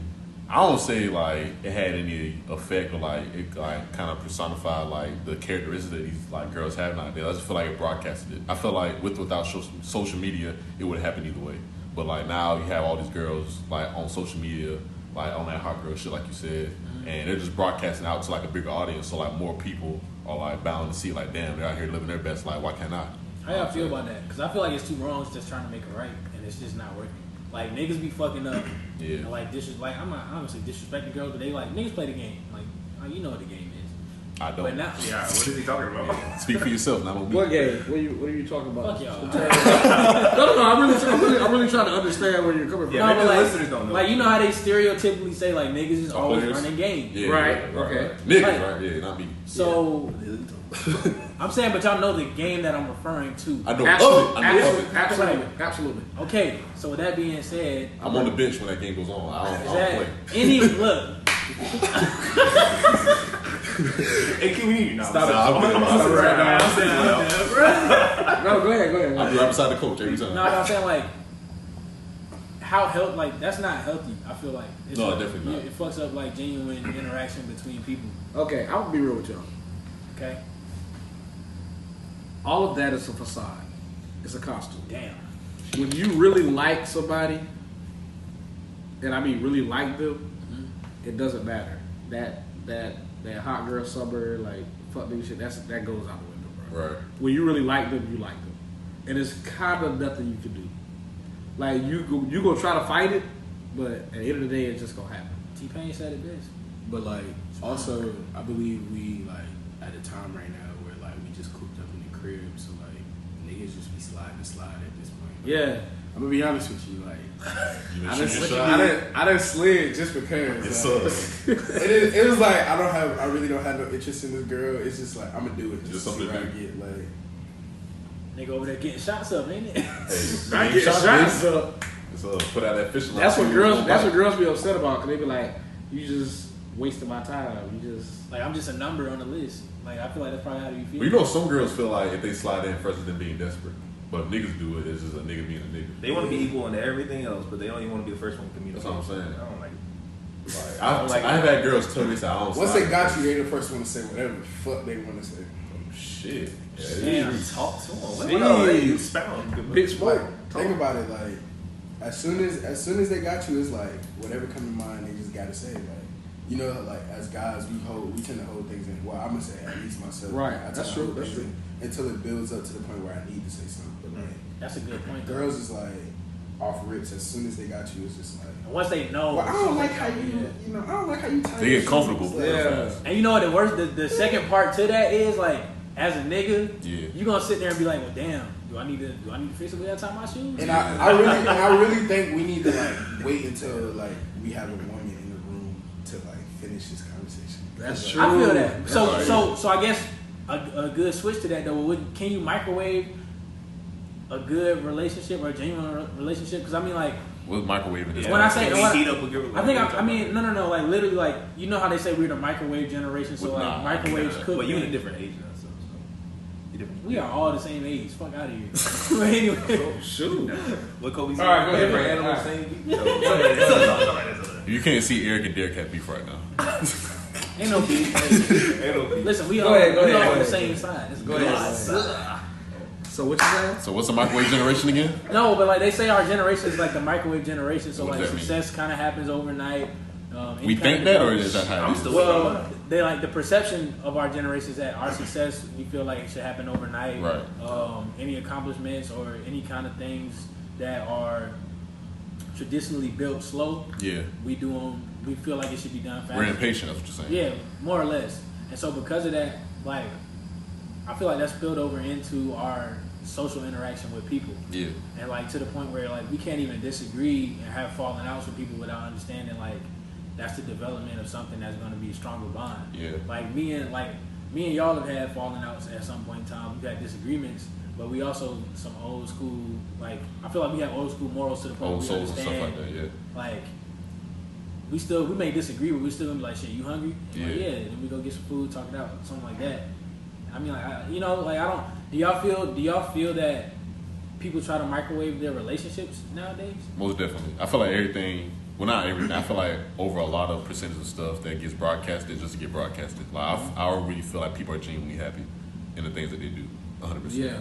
S1: I don't say like it had any effect or like it like kind of personified like the characteristics that these like girls have nowadays. I just feel like it broadcasted it. I feel like with or without social media, it would have happened either way. But like now you have all these girls like on social media, like on that hot girl shit, like you said, and they're just broadcasting out to like a bigger audience. So like more people are like bound to see like, damn, they're out here living their best life. Why can't I?
S4: How y'all feel about that? Because I feel like it's two wrongs just trying to make it right, and it's just not working. Like niggas be fucking up,
S1: Yeah.
S4: and like I'm not honestly disrespecting girls, but they like niggas play the game. Like you know what the game is.
S1: I don't.
S4: But now,
S3: Yeah, what is he talking about?
S1: Speak for yourself, not on me.
S6: What game? What are you talking about?
S4: fuck y'all.
S6: No, I'm really trying to understand where you're coming from.
S3: Yeah,
S4: No,
S3: maybe
S4: but
S3: the
S4: like,
S3: listeners don't know.
S4: like you know how they stereotypically say like niggas is
S1: Oh,
S4: always
S1: players?
S4: running game.
S1: Yeah,
S6: Right, okay.
S1: Niggas,
S4: Like-
S1: right? Yeah, not me.
S4: So I'm saying, but y'all know the game that I'm referring to.
S1: I know
S6: Absolutely,
S1: of it. I know of it.
S6: absolutely.
S4: Okay, so with that being said,
S1: I'm on the bench when that game goes on. I
S4: is
S1: don't
S4: that
S1: play.
S4: any look?
S3: Hey, can we need you now?
S1: Stop it. I'm
S6: No, go ahead.
S1: I'll be right beside the coach every time.
S4: No, I'm saying like how like that's not healthy. I feel like it's
S1: No,
S4: like,
S1: definitely not.
S4: It fucks up like genuine interaction between people.
S6: Okay, I'm gonna be real with y'all.
S4: Okay,
S6: All of that is a facade. It's a costume.
S4: damn.
S6: When you really like somebody, and I mean really like them, it doesn't matter. That hot girl summer, like fuck nigga shit, that goes out the window, bro.
S1: Right.
S6: When you really like them, you like them, and it's kind of nothing you can do. Like you gonna try to fight it, but at the end of the day, it's just gonna happen.
S4: T-Pain said it best.
S5: But like, also, I believe we like at a time right now where like we just cooped up in the crib, so like niggas just be sliding at this point.
S6: Yeah,
S5: I'm gonna be honest with you, like
S1: You been
S5: I
S1: shooting your
S5: done
S1: shot?
S5: slid just because.
S1: It
S5: Like,
S1: sucks.
S5: it was like I really don't have no interest in this girl. It's just like I'm gonna do it
S1: Just
S5: just to see
S1: something
S5: what I
S1: to
S5: get. Like
S4: Nigga over there getting shots up, ain't it?
S1: Hey,
S6: I
S1: big
S6: get
S1: shot,
S6: shots
S1: bitch.
S6: up.
S1: So put out that fishing line.
S6: That's what
S1: See
S6: girls.
S1: who's
S6: That's
S1: gonna
S6: what girls be upset about because they be like, "You just wasting my time. You just."
S4: Like I'm just a number on the list. Like I feel like that's probably how you feel.
S1: bite. Well, you know, some girls feel like if they slide in first, it's them being desperate. But if niggas do it, it's just a nigga being a nigga.
S3: They want to be equal into everything else, but they don't even want to be the first one to communicate.
S1: That's what I'm saying.
S3: I don't like it.
S1: Like, I've had girls tell me, say, I don't
S5: once
S1: slide
S5: they got
S1: in
S5: you, they the first one to say whatever the fuck they want to say.
S1: first. Shit. Yeah,
S3: Damn, talk to them.
S6: Jeez.
S3: What you expound?
S6: Big smoke.
S5: Like, think about it. Like as soon as they got you, it's like whatever come to mind, they just gotta say. Like you know, like as guys, we tend to hold things in. Well, I'm gonna say at least myself.
S6: Right.
S5: I tend
S6: That's
S5: to
S6: true.
S5: hold
S6: That's
S5: things
S6: true.
S5: in Until it builds up to the point where I need to say something. But like
S4: That's a good point.
S5: girls is like off rips. As soon as they got you, it's just like.
S4: And once they know,
S5: Well, I don't like how you know. I don't like how you tie
S1: They
S5: your
S1: get comfortable.
S5: shoes. Like,
S6: Yeah.
S4: And you know what the worst, the second part to that is like, as a nigga,
S1: Yeah.
S4: you gonna sit there and be like, well, damn, do I need to fix it without tying my shoes?
S5: And I really think we need to like wait until like we have a woman in the room to like finish this conversation.
S6: That's
S5: Like,
S6: true.
S4: I feel that. So
S1: right.
S4: so I guess a good switch to that though. Can you microwave a good relationship or a genuine relationship? Because I mean, like,
S1: What's microwaving this?
S4: When I say-
S3: Can
S4: when
S3: we
S4: I-
S3: heat up a good
S4: I think I mean no, like literally, like you know how they say we're the microwave generation, so
S1: Well,
S4: like
S1: nah,
S4: microwaves
S1: nah.
S4: cook.
S3: But you in a
S4: things.
S3: different age now, so you different.
S4: We are all the same age. Fuck out of here. But anyway,
S6: Oh, shoot.
S3: What Kobe
S6: All right, go ahead,
S3: Different
S6: Brandon.
S3: animals,
S6: All
S3: same beat.
S1: You can't see Eric and Derek have beef right now.
S4: ain't no beef.
S3: Ain't no beef.
S4: Listen, we
S6: Go
S4: all
S6: ahead, go
S4: we
S6: ahead,
S4: all
S6: go
S4: on the
S6: ahead.
S4: same side. It's
S6: Go
S4: good.
S6: ahead. So what you saying?
S1: So what's the microwave generation again?
S4: No, but like they say, our generation is like the microwave generation. So
S1: What
S4: like
S1: does that
S4: success kind of happens overnight. Any
S1: We
S4: kind
S1: think
S4: of
S1: that, or
S4: development-
S1: is that how
S3: I'm
S1: it is?
S3: still-
S4: Well, they like the perception of our generation is that our success, we feel like it should happen overnight.
S1: Right.
S4: Any accomplishments or any kind of things that are traditionally built slow,
S1: Yeah.
S4: we do them. We feel like it should be done fast.
S1: We're impatient, that's what you're saying.
S4: Yeah, more or less. And so because of that, like, I feel like that's spilled over into our social interaction with people.
S1: Yeah.
S4: And like to the point where like we can't even disagree and have falling outs with people without understanding like that's the development of something that's going to be a stronger bond.
S1: Yeah.
S4: Like me and y'all have had falling outs at some point in time. We've had disagreements, but we also some old school, like I feel like we have old school morals to the point
S1: Old
S4: where we
S1: souls and
S4: understand
S1: stuff like that, yeah.
S4: like we may disagree, but we still gonna be like, shit, you hungry? And like,
S1: Yeah.
S4: yeah. Then we go get some food, talk it out, something like that. I mean, like, I don't. Do y'all feel that people try to microwave their relationships nowadays?
S1: Most definitely. I feel like everything, well, not everything, I feel like over a lot of percentage of stuff that gets broadcasted just to get broadcasted. Like, I really feel like people are genuinely happy in the things that they do. 100%.
S6: Yeah,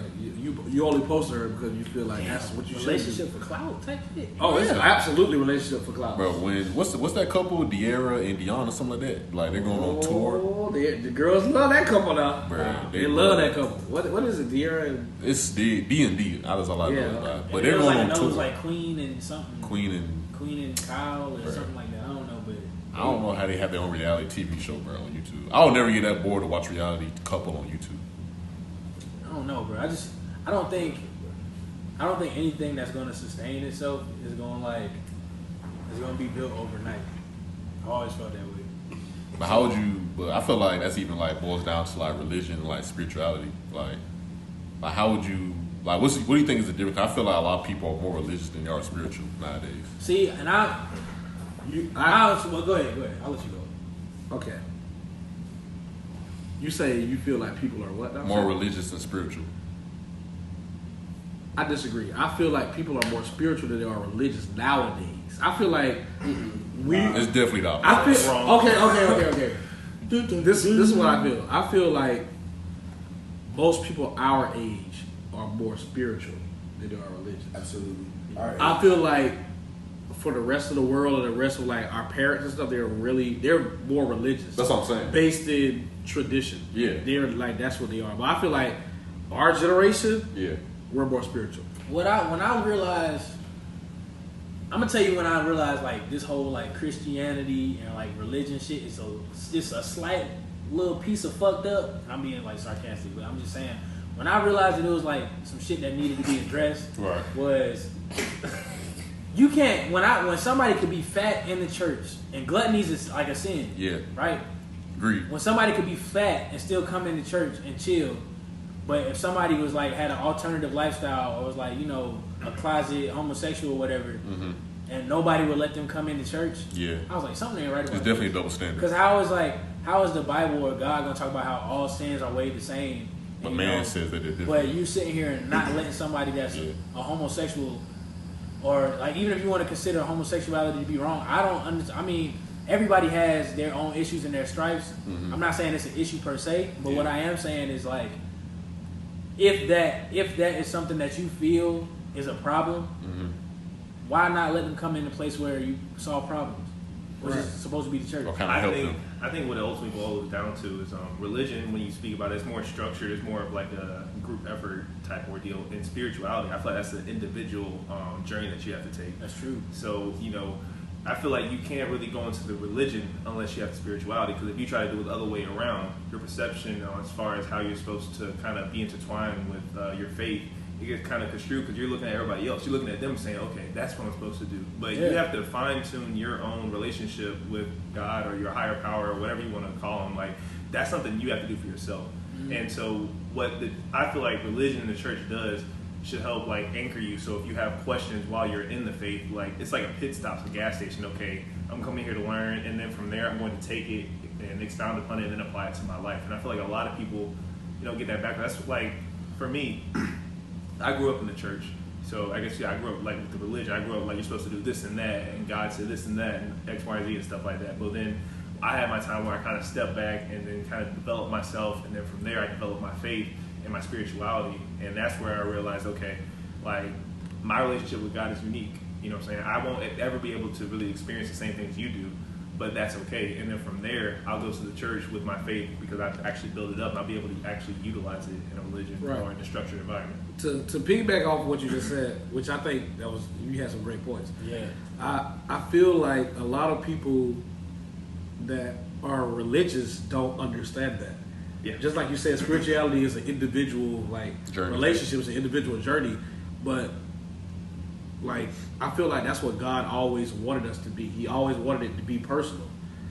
S6: you only post her because you feel like that's what you should
S4: Relationship
S6: do.
S4: for clout type shit.
S6: Oh, it's absolutely relationship for clout.
S1: Bro, what's that couple, Deric and Dejon or something like that? Like, they're going on tour.
S6: Oh, the girls love that couple now.
S1: Bro,
S6: They love that couple. What is it, De'Ara and
S1: It's D&D. That's all I know
S6: Yeah.
S1: about.
S4: And
S1: But
S4: it
S1: they're
S4: was
S1: going
S4: like
S1: on
S4: a
S1: tour.
S4: nose like Queen and something.
S1: Queen and
S4: Kyle or
S1: Right.
S4: something like that. I don't know, but
S1: I don't know how they have their own reality TV show, bro, on YouTube. I will never get that bored to watch reality couple on YouTube.
S4: I don't know, bro. I don't think anything that's going to sustain itself is going to be built overnight. I always felt that way.
S1: But how would you? But I feel like that's even like boils down to like religion, and, like spirituality. Like how would you? Like, what do you think is the difference? I feel like a lot of people are more religious than they are spiritual nowadays.
S4: See, and well, go ahead. I'll let you go.
S6: okay. You say you feel like people are what now?
S1: More religious than spiritual.
S6: I disagree. I feel like people are more spiritual than they are religious nowadays. I feel like
S1: It's definitely the opposite.
S6: I feel
S3: Wrong.
S6: okay. This is what I feel. I feel like most people our age are more spiritual than they are religious.
S5: Absolutely. All right.
S6: I feel like for the rest of the world and the rest of like our parents and stuff, they're more religious.
S1: That's what I'm saying.
S6: Based in tradition.
S1: Yeah.
S6: They're like that's what they are. But I feel like our generation,
S1: Yeah.
S6: we're more spiritual.
S4: When I realized, I'm gonna tell you when I realized like this whole like Christianity and like religion shit is just a slight little piece of fucked up. I'm being like sarcastic, but I'm just saying when I realized that it was like some shit that needed to be addressed,
S1: Right.
S4: was you can't when somebody could be fat in the church and gluttony is like a sin.
S1: Yeah.
S4: Right?
S1: Agreed.
S4: When somebody could be fat and still come into church and chill, but if somebody was like had an alternative lifestyle or was like, you know, a closet homosexual or whatever, and nobody would let them come into church,
S1: Yeah.
S4: I was like, something ain't right about
S1: It's definitely a double standard.
S4: Because how is the Bible or God gonna talk about how all sins are weighed the same?
S1: But
S4: And,
S1: man says that they're different.
S4: But you sitting here and not letting somebody that's a homosexual, or like even if you want to consider homosexuality to be wrong, I don't understand. I mean, everybody has their own issues and their stripes. I'm not saying it's an issue per se, but what I am saying is like, if that is something that you feel is a problem, why not let them come in a place where you solve problems? Which is supposed to be the church.
S1: Or kind of help them.
S3: I think what it ultimately boils down to is religion. When you speak about it, it's more structured. It's more of like a group effort type ordeal. In spirituality, I feel like that's an individual journey that you have to take.
S4: That's true.
S3: So, you know, I feel like you can't really go into the religion unless you have the spirituality. Because if you try to do it the other way around, your perception as far as how you're supposed to kind of be intertwined with your faith, it gets kind of construed because you're looking at everybody else. You're looking at them saying, okay, that's what I'm supposed to do. But you have to fine-tune your own relationship with God or your higher power or whatever you want to call them. Like, that's something you have to do for yourself. And so I feel like religion in the church does should help like anchor you. So if you have questions while you're in the faith, like it's like a pit stop at a gas station. Okay, I'm coming here to learn, and then from there I'm going to take it and expound upon it and then apply it to my life. And I feel like a lot of people, get that background. That's like, for me, I grew up in the church. So I guess, I grew up like with the religion. I grew up like you're supposed to do this and that, and God said this and that, and X, Y, Z and stuff like that. But then I had my time where I kind of stepped back and then kind of developed myself, and then from there I developed my faith and my spirituality, and that's where I realized, okay, like my relationship with God is unique. You know what I'm saying? I won't ever be able to really experience the same things you do, but that's okay. And then from there, I'll go to the church with my faith because I've actually built it up, and I'll be able to actually utilize it in a religion or in a structured environment.
S6: To piggyback off what you just said, which I think you had some great points.
S4: Yeah.
S6: I feel like a lot of people that are religious don't understand that.
S3: Yeah.
S6: Just like you said, spirituality is an individual
S1: journey.
S6: Relationship is an individual journey, but like I feel like that's what God always wanted us to be. He always wanted it to be personal.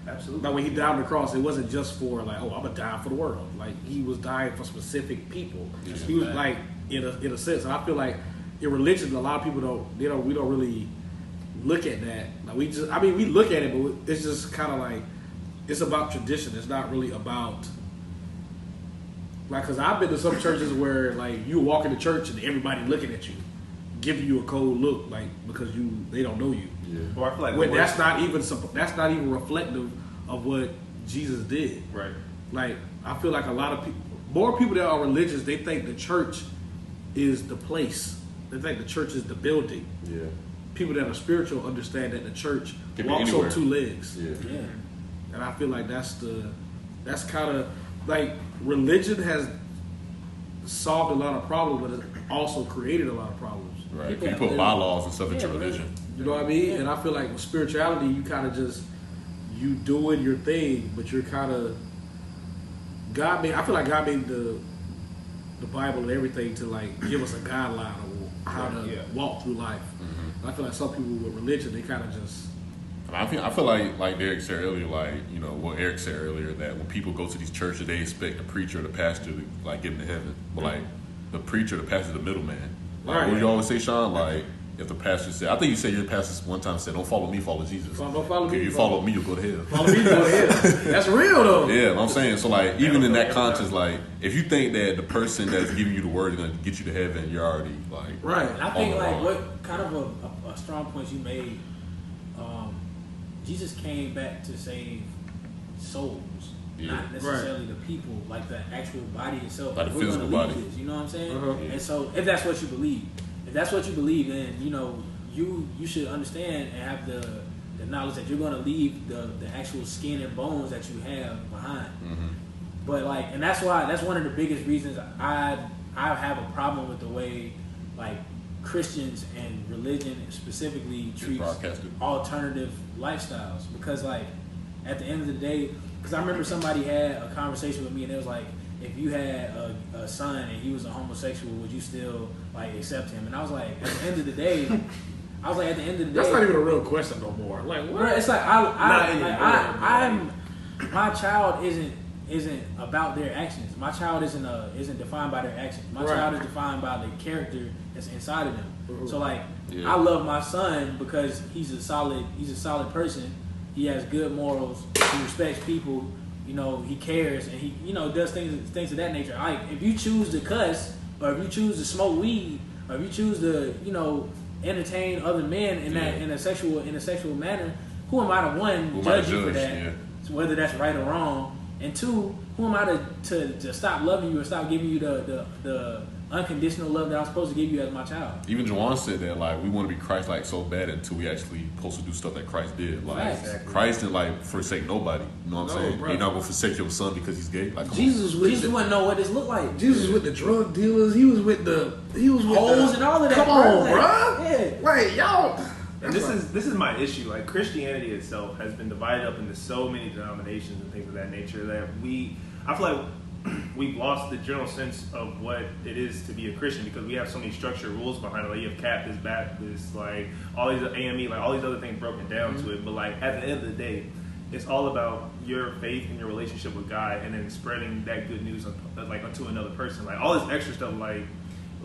S3: Absolutely.
S6: Like when he died on the cross, it wasn't just for like, oh, I'm gonna die for the world. Like he was dying for specific people.
S1: Yeah.
S6: He was like in a sense, and I feel like in religion, a lot of people we don't really look at that. Like we look at it, but it's just kind of like it's about tradition. It's not really about like, because I've been to some churches where like you walk into church and everybody looking at you, giving you a cold look, like because they don't know you.
S1: Yeah.
S3: Or I feel like
S6: When that's not even reflective of what Jesus did.
S3: right.
S6: Like I feel like a lot of people, more people that are religious, they think the church is the place. They think the church is the building.
S1: Yeah.
S6: People that are spiritual understand that the church
S1: Can be
S6: walks
S1: anywhere.
S6: on two legs.
S1: Yeah.
S4: Yeah.
S6: And I feel like that's kind of like religion has solved a lot of problems, but it also created a lot of problems.
S1: Right.
S4: People
S1: You put
S4: have-
S1: bylaws and stuff into
S4: Yeah,
S1: religion.
S6: You know what I mean? And I feel like with spirituality, you kind of just you doing your thing, but you're kind of I feel like God made the Bible and everything to like give us a guideline of how to walk through life. And I feel like some people with religion, they kind of just.
S1: I feel like Derek said earlier, what Eric said earlier, that when people go to these churches, they expect the preacher or the pastor to like get them to heaven. But like the preacher, the pastor, the middleman. Like
S6: Right.
S1: what you always say, Sean? Like if the pastor said, I think you said your pastor one time said, "Don't follow me, follow Jesus."
S6: Don't follow me,
S1: If you follow me, you'll go to hell.
S6: Follow me, go ahead. That's real though.
S1: Yeah, I'm saying, so like even in that context, like if you think that the person that's giving you the word is gonna get you to heaven, you're already like
S6: Right.
S4: And I think like what kind of a strong point you made, Jesus came back to save souls, not necessarily the people, like the actual body itself.
S1: Like the
S4: we're
S1: physical
S4: gonna leave
S1: body.
S4: this, you know what I'm saying?
S6: Yeah.
S4: And so if that's what you believe, then you should understand and have the knowledge that you're gonna leave the actual skin and bones that you have behind. But like, and that's one of the biggest reasons I have a problem with the way like Christians and religion specifically treats
S1: broadcasted.
S4: alternative lifestyles, because like at the end of the day, because I remember somebody had a conversation with me and it was like, if you had a son and he was a homosexual, would you still like accept him? And I was like, at the end of the day,
S6: That's not even a real question no more. Like what?
S4: Bro, it's like my child isn't about their actions. My child isn't defined by their actions. My child is defined by the character that's inside of them. Mm-hmm. So like, I love my son because he's a solid person. He has good morals. He respects people. You know, he cares and he does things of that nature. Like if you choose to cuss, or if you choose to smoke weed, or if you choose to entertain other men in a sexual manner, who am I to judge you for that? Yeah. Whether that's right or wrong, and two, who am I to stop loving you or stop giving you the unconditional love that I'm supposed to give you as my child?
S1: Even Juwan said that like we want to be Christ-like so bad until we actually supposed to do stuff that Christ did. Like Christ didn't like forsake nobody. You know what I'm saying? Bro. You're not gonna forsake your son because he's gay. Like
S4: Jesus wouldn't know what this looked like.
S6: Jesus with the drug dealers. He was with
S4: hoes and all of that.
S6: Come on, bro.
S4: Yeah.
S6: Like y'all.
S3: And this is my issue. Like Christianity itself has been divided up into so many denominations and things of that nature that I feel like we've lost the general sense of what it is to be a Christian because we have so many structured rules behind it. Like you have Baptist, Baptist, like all these AME, like all these other things broken down to it. But like at the end of the day, it's all about your faith and your relationship with God, and then spreading that good news onto another person. Like all this extra stuff, like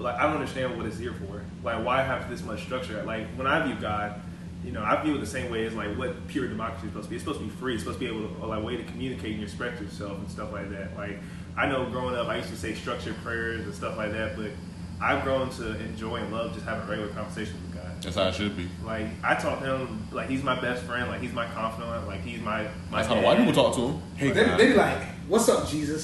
S3: I don't understand what it's here for. Like why have this much structure? Like when I view God, I view it the same way as like what pure democracy is supposed to be. It's supposed to be free. It's supposed to be able to like way to communicate and express yourself and stuff like that. Like I know growing up, I used to say structured prayers and stuff like that, but I've grown to enjoy and love just having regular conversations with God.
S1: That's how it should be.
S3: Like I talk to him like he's my best friend, like he's my confidant, like he's my.
S1: That's how the white people talk to him.
S6: Hey, they be like, "What's up, Jesus?"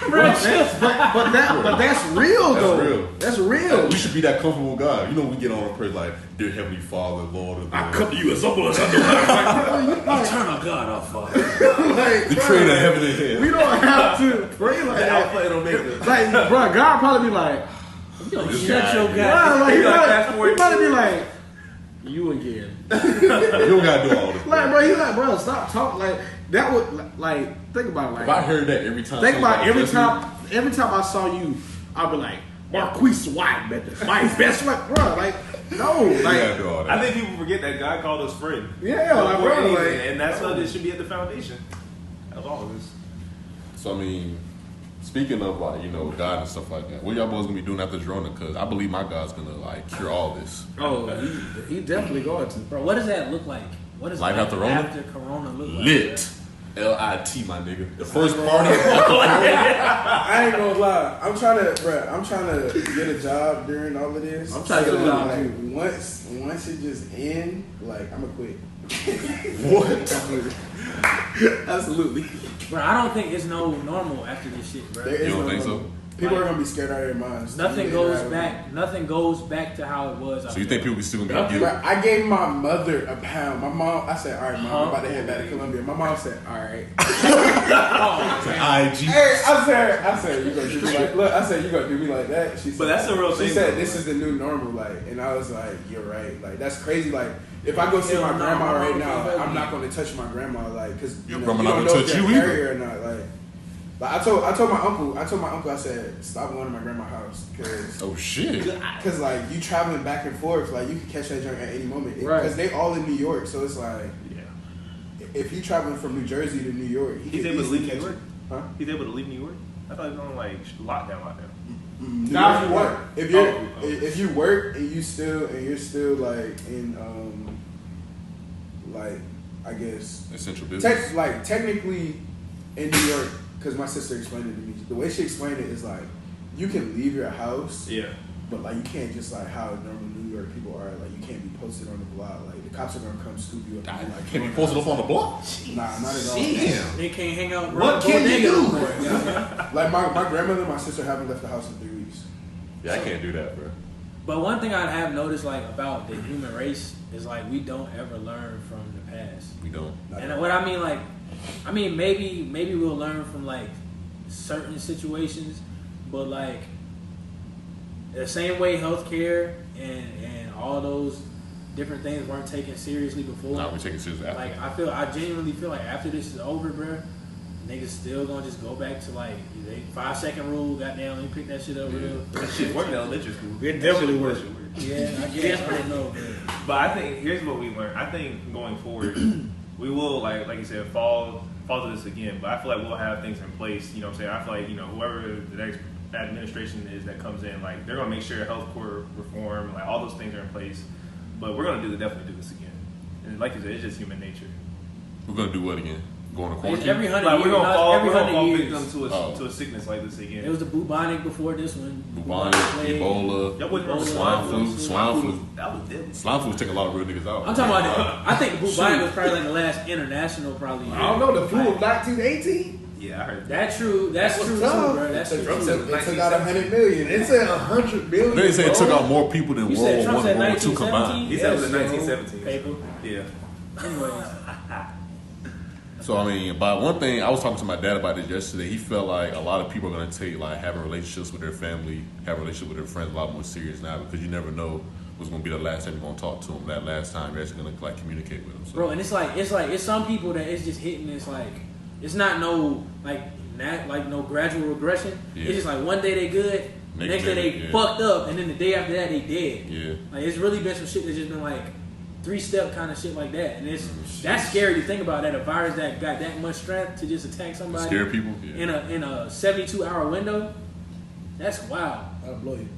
S6: but that's real though. That's real.
S1: We should be that comfortable with God. We get on a prayer like, "Dear Heavenly Father, Lord of
S6: I come to you as humble as I know how."
S4: Eternal God, our Father.
S1: The creator of heaven and hell.
S6: We don't have to pray like that. Like, bro, God probably be like,
S4: shut your God.
S6: He probably be like, you again.
S1: You don't gotta do all this.
S6: Like, bro, he's like, bro, stop talking. Like, that would, like, think about it. Like,
S1: if I heard that every time.
S6: Think about every time I saw you, I'd be like, Marquise White, my best friend, bro. Like, no, like,
S3: I think people forget that God called us friend.
S6: Yeah, like, bro, like,
S3: and that's what it should be at the foundation of all of this.
S1: So I mean, speaking of like God and stuff like that, what y'all boys gonna be doing after Corona? Because I believe my God's gonna like cure all this.
S6: Oh, he definitely going to.
S4: Bro, what does that look like? What does
S1: life after
S4: Corona look like?
S1: Lit. L-I-T, my nigga. The first party.
S2: I ain't gonna lie. I'm trying to get a job during all of this.
S6: I'm trying to get a job too.
S2: Once it just end, like I'm gonna quit.
S1: What?
S6: Absolutely.
S4: Bro, I don't think it's no normal after this shit, bro.
S1: You don't think so?
S2: People are gonna be scared out of their minds.
S4: Nothing goes back to how it was.
S1: So you think people still gonna get guilty?
S2: I gave my mother a pound. My mom, I said, all right, Mom, I'm about to head back to Columbia. My mom said, all right.
S1: IG.
S2: Hey, I said, you gonna do me like, look, I said, you gonna do me like that? She said,
S3: but that's a real thing.
S2: She said, this is the new normal, like, and I was like, you're right. Like, that's crazy. Like, if I go see my grandma right now, I'm not gonna touch my grandma, like, because
S1: your
S2: grandma
S1: not gonna touch you either.
S2: Or not, like. But I told my uncle, I said, stop going to my grandma's house, cause
S1: oh shit,
S2: cause like you traveling back and forth, like you can catch that joint at any moment,
S6: Right?
S2: Because they all in New York, so it's like, if you traveling from New Jersey to New York,
S3: he's able to leave New York.
S2: Huh?
S3: He's able to leave New York. I thought he was on like lockdown.
S2: Now if you work, if you work and you're still like in like I guess
S1: essential business,
S2: technically in New York. Because my sister explained it to me. The way she explained it is like, you can leave your house, but like you can't just like how normal New York people are. Like you can't be posted on the block. Like the cops are gonna come scoop you up. And be like,
S1: can't be posted up on the block.
S2: Nah, not at all.
S1: Damn.
S4: They can't hang out.
S6: What can they do?
S2: Like my grandmother and my sister haven't left the house in 3 weeks.
S1: Yeah, I can't do that, bro.
S4: But one thing I have noticed like about the human race is like we don't ever learn from the past.
S1: We don't.
S4: And what I mean, like, maybe we'll learn from like certain situations, but like the same way healthcare and all those different things weren't taken seriously before.
S1: Nah, we're taking seriously after.
S4: Like I genuinely feel like after this is over, bro, niggas still gonna just go back to like 5-second rule. Goddamn, let me pick that shit up real.
S3: That shit worked in elementary school.
S6: It definitely worked.
S4: Yeah, I guess I don't know,
S3: But I think here's what we learned. I think going forward, we will like you said fall to this again. But I feel like we'll have things in place. You know what I'm saying? I feel like whoever the next administration is that comes in, like they're gonna make sure healthcare reform, like all those things are in place. But we're gonna definitely do this again. And like you said, it's just human nature.
S1: We're gonna do what again? Going to quarantine?
S4: Every 100
S3: Like
S4: years,
S3: we're gonna fall
S4: years.
S3: victim to a sickness like this again.
S4: It was the bubonic before this one.
S1: Bubonic, Ebola,
S3: Y'all wouldn't remember
S1: swine flu.
S3: That was deadly.
S1: Swine flu took a lot of real niggas out.
S4: I'm talking about I think the bubonic was probably like the last international probably.
S6: I don't know, the flu of 1918?
S3: Yeah, I heard that.
S4: That's true too,
S6: tough.
S4: bro. That's true.
S3: Trump said
S4: too.
S2: It took out 100 million.
S6: It said 100 billion.
S1: They say it took out more people than
S4: You
S1: World
S4: said Trump
S1: War
S4: said
S1: I and World II
S4: 1917?
S1: combined.
S3: He said it was in 1917.
S4: Paper.
S3: Yeah.
S4: Anyways.
S1: So I mean, but one thing I was talking to my dad about it yesterday. He felt like a lot of people are gonna take like having relationships with their family, having relationships with their friends a lot more serious now because you never know what's gonna be the last time you're gonna talk to them. That last time you're actually gonna like communicate with them. So.
S4: Bro, and it's some people that it's just hitting. It's like it's not no no gradual regression.
S1: Yeah.
S4: It's just like one day they good, next day they fucked up, and then the day after that they dead.
S1: Yeah.
S4: Like it's really been some shit that's just been like 3-step kind of shit like that, and that's scary to think about. That a virus that got that much strength to just attack somebody,
S1: Scare people
S4: in a 72-hour window. That's wild.
S6: That'll blow you.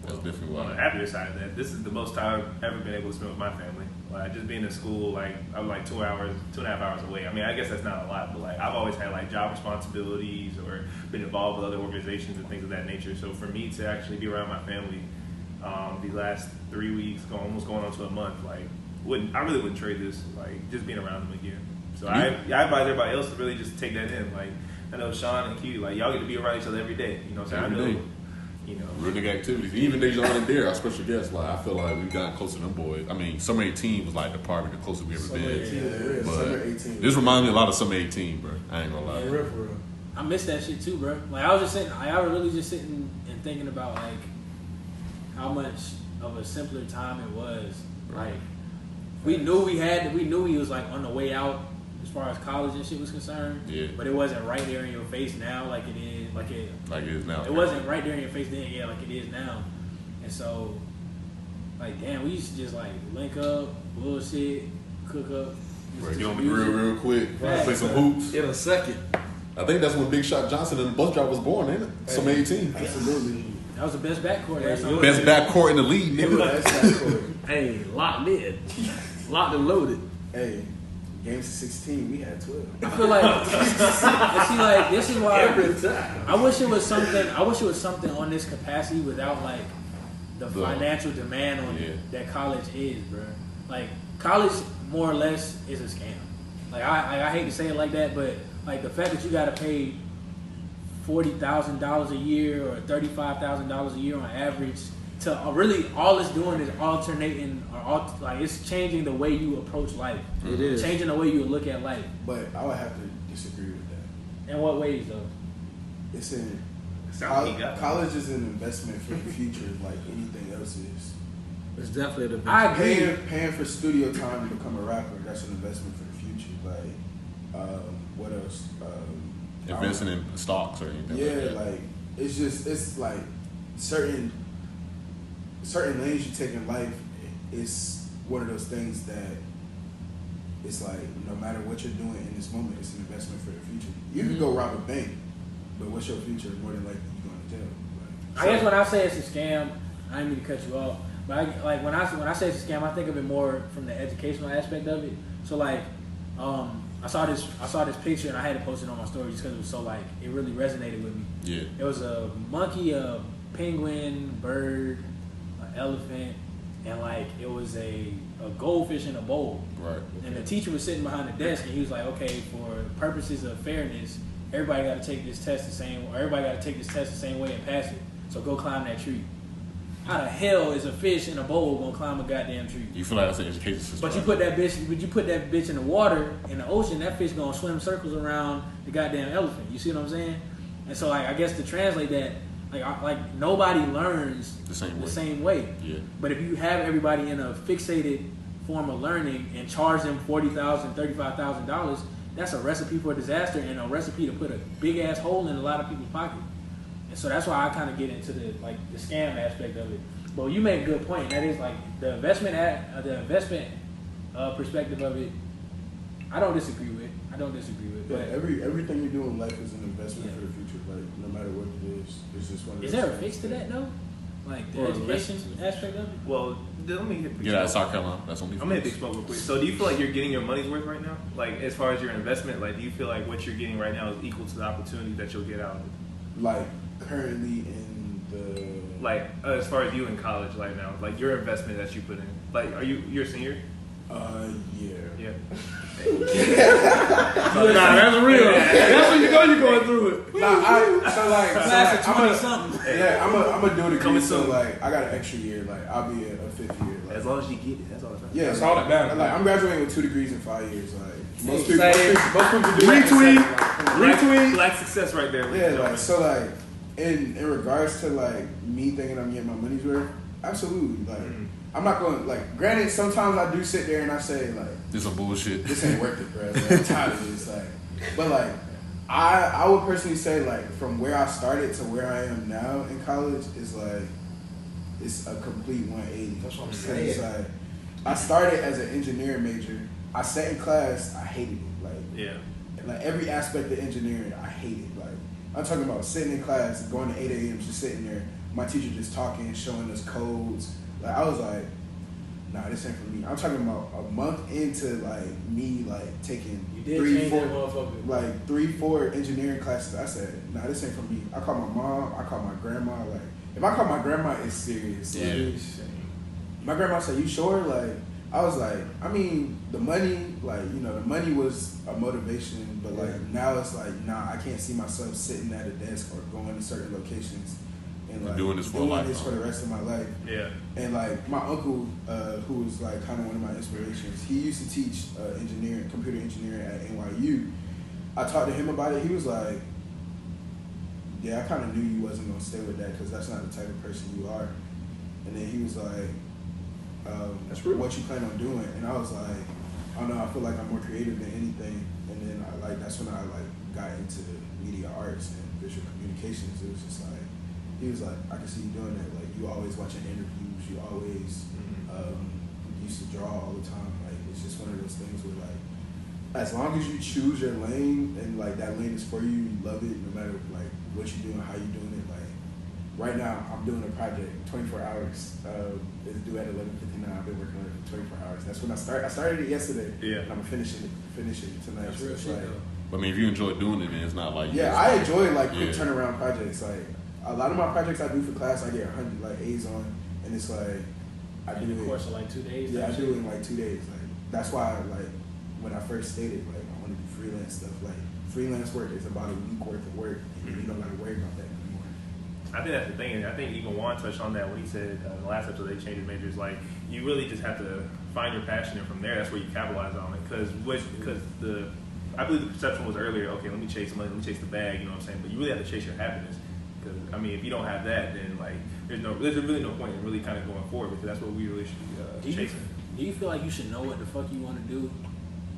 S1: That's definitely
S3: On
S1: why.
S3: the happier side of that, this is the most time I've ever been able to spend with my family. Like just being in school, like I'm like 2.5 hours away. I mean, I guess that's not a lot, but like I've always had like job responsibilities or been involved with other organizations and things of that nature. So for me to actually be around my family, these last 3 weeks, almost going on to a month, like I really wouldn't trade this. Like just being around them again. So I advise everybody else to really just take that in. Like I know Sean and Q, like y'all get to be around each other every day. You know what I'm saying?
S1: Every
S3: I know.
S1: day.
S3: You know,
S1: Real nigga activities. Even Dejon and Deric, our special guests, like I feel like we've gotten closer to them boys. I mean, Summer 18 was like probably the closest we ever been. But
S2: Summer 18.
S1: this reminds me a lot of Summer 18, bro. I ain't gonna lie.
S6: For real.
S4: I miss that shit too, bro. Like I was really just sitting and thinking about like how much of a simpler time it was. Like we knew he was like on the way out as far as college and shit was concerned.
S1: Yeah.
S4: But it wasn't right there in your face now, like it is. Like
S1: it is now.
S4: It wasn't right there in your face then, yeah, like it is now. And so, like, damn, we used to just like link up, bullshit, cook up.
S1: Get on the grill real quick, play some hoops.
S6: In a second.
S1: I think that's when Big Shot Johnson and the bus driver was born, ain't it? Summer 18.
S2: Absolutely.
S4: That was the best backcourt. That's all.
S1: Best backcourt in the league, nigga.
S2: That's backcourt.
S6: Hey, locked in. Locked and loaded.
S2: Hey, games of 16, we had 12.
S4: I feel like, and see, like this is why
S6: Every time.
S4: I wish it was something on this capacity without like the financial demand on it that college is, bro. Like college, more or less, is a scam. Like I hate to say it like that, but like the fact that you got to pay $40,000 a year or $35,000 a year on average to really all it's doing is alternating or like it's changing the way you approach life.
S6: It is.
S4: Changing the way you look at life.
S2: But I would have to disagree with that.
S4: In what ways though?
S2: It's in
S3: Sounds like he got
S2: college is an investment for the future, like anything else is.
S6: It's definitely the
S4: I agree.
S2: Paying for studio time to become a rapper, that's an investment for the future. Like, what else?
S1: Investing in stocks or anything.
S2: Yeah,
S1: like that.
S2: like it's like certain lanes you take in life. It's one of those things that it's like no matter what you're doing in this moment, it's an investment for the future. You can go rob a bank, but what's your future? More than likely you're going to jail. Like,
S4: I guess when I say it's a scam, I didn't mean to cut you off, but when I say it's a scam, I think of it more from the educational aspect of it. So like, I saw this picture and I had to post it on my story just because it was so like it really resonated with me.
S1: Yeah.
S4: It was a monkey, a penguin, bird, an elephant, and like it was a goldfish in a bowl.
S1: Right.
S4: And the teacher was sitting behind the desk and he was like, okay, for purposes of fairness, everybody got to take this test the same way and pass it. So go climb that tree. How the hell is a fish in a bowl gonna climb a goddamn tree?
S1: You feel like that's an education system.
S4: But you put that bitch in the water, in the ocean, that fish gonna swim circles around the goddamn elephant. You see what I'm saying? And so like I guess to translate that, like nobody learns
S1: the same way. Yeah.
S4: But if you have everybody in a fixated form of learning and charge them $40,000, $35,000, that's a recipe for disaster and a recipe to put a big ass hole in a lot of people's pocket. And so that's why I kind of get into the scam aspect of it. But you made a good point, and that is like the investment perspective of it. I don't disagree with.
S2: Yeah,
S4: But
S2: everything you do in life is an investment for the future. Like no matter what it is, it's just one of those
S4: is there a
S2: things.
S4: fix to that though? Like the
S3: Or
S4: education aspect of it?
S3: Well, let me hit
S1: Get out of South Carolina. That's only.
S3: I'm gonna hit Big Smoke real quick. So do you feel like you're getting your money's worth right now? Like as far as your investment, like do you feel like what you're getting right now is equal to the opportunity that you'll get out of it?
S2: Like currently in the
S3: Like as far as you in college right now, like your investment that you put in. Like you're a senior?
S2: yeah.
S3: Yeah.
S6: Nah, that's real. That's when you know you're going through it.
S4: Class of 20 something.
S2: Yeah, I'm a do a degree,
S3: Coming
S2: so
S3: soon.
S2: like I got an extra year. Like I'll be a fifth year. Like,
S3: As long as you get it, that's all that matters.
S2: yeah,
S6: That's all that matters.
S2: Like I'm graduating with 2 degrees in 5 years. Like most
S6: Same.
S2: people do.
S6: Retweet.
S3: Black success right there.
S2: Yeah, like so, like in regards to like me thinking I'm getting my money's worth, absolutely. Like I'm not going like. Granted, sometimes I do sit there and I say like,
S1: This some bullshit.
S2: this ain't worth it, bro. Like, I'm tired of this. Like, but like, I would personally say like from where I started to where I am now in college is like, it's a complete 180.
S6: That's what I'm
S2: It's
S6: saying.
S2: like, I started as an engineering major. I sat in class. I hated it. Like,
S3: Yeah.
S2: like every aspect of engineering, I hated. Like, I'm talking about sitting in class, going to 8 a.m., just sitting there. My teacher just talking, showing us codes. Like, I was like, nah, this ain't for me. I'm talking about a month into like me like taking
S4: You did change that motherfucker.
S2: like 3-4 engineering classes. I said, nah, this ain't for me. I called my mom. I called my grandma. Like, if I call my grandma, it's serious.
S1: Yeah.
S2: Like, my grandma said, "You sure?" Like, I was like, I mean, the money, like, you know, the money was a motivation, but like now it's like, nah, I can't see myself sitting at a desk or going to certain locations and like
S1: Doing this for a lifetime.
S2: for the rest of my life.
S3: Yeah.
S2: And like my uncle, who was like kind of one of my inspirations, he used to teach computer engineering at NYU. I talked to him about it. He was like, yeah, I kind of knew you wasn't gonna stay with that because that's not the type of person you are. And then he was like,
S6: That's real.
S2: what you plan on doing? And I was like, I don't know, I feel like I'm more creative than anything. And then that's when I like got into media arts and visual communications. It was just like, he was like, I can see you doing that. Like, you always watching interviews. You always used to draw all the time. Like, it's just one of those things where like, as long as you choose your lane and like that lane is for you, you love it. No matter like what you're doing, how you're doing it. Like right now, I'm doing a project 24 hours. It's due at 11:59. I've been working on it for 24 hours. That's when I started. I started it yesterday.
S3: Yeah.
S2: And I'm finishing it tonight.
S4: That's
S2: So
S4: real
S2: it's
S4: shit
S2: like,
S4: though.
S1: I mean, if you enjoy doing it, then it's not like
S2: yeah, I enjoy like quick
S1: Yeah.
S2: turnaround projects. Like a lot of my projects I do for class, I get 100 like A's on, and it's like I do
S4: In the
S2: it.
S4: course of like 2 days.
S2: Yeah, I
S4: type
S2: do
S4: shit.
S2: it in like 2 days. Like that's why like when I first stated like I want to do freelance stuff. Like freelance work is about a week worth of work, and you don't got to worry about that anymore.
S3: I think that's the thing, and I think even Juan touched on that when he said in the last episode they changed majors. Like you really just have to find your passion, and from there, that's where you capitalize on it. Because I believe the perception was earlier. Okay, let me chase money, let me chase the bag. You know what I'm saying? But you really have to chase your happiness. Because I mean, if you don't have that, then like there's really no point in really kind of going forward because that's what we really should be chasing.
S4: Do you feel like you should know what the fuck you want to do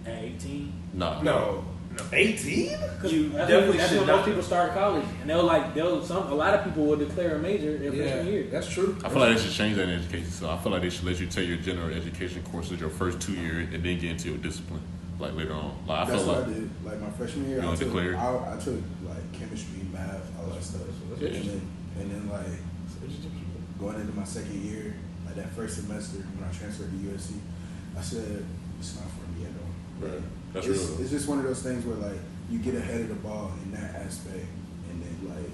S4: at 18?
S1: Nah.
S6: No. 18?
S4: Because
S3: You
S4: that's
S3: definitely
S4: when
S3: should
S4: most
S3: not.
S4: people start college, and a lot of people will declare a major their freshman year.
S6: That's true.
S1: I feel like they should change that in education. So I feel like they should let you take your general education courses your first 2 years and then get into your discipline like later on. Like I
S2: That's
S1: feel
S2: what
S1: like
S2: I did. Like my freshman year,
S1: You
S2: I
S1: don't
S2: took
S1: declare?
S2: I took like chemistry, math, all that stuff,
S1: Yeah.
S2: and then like going into my second year, like that first semester when I transferred to USC, I said it's not for me at all.
S1: Right. That's
S2: it's,
S1: real.
S2: It's just one of those things where like you get ahead of the ball in that aspect, and then like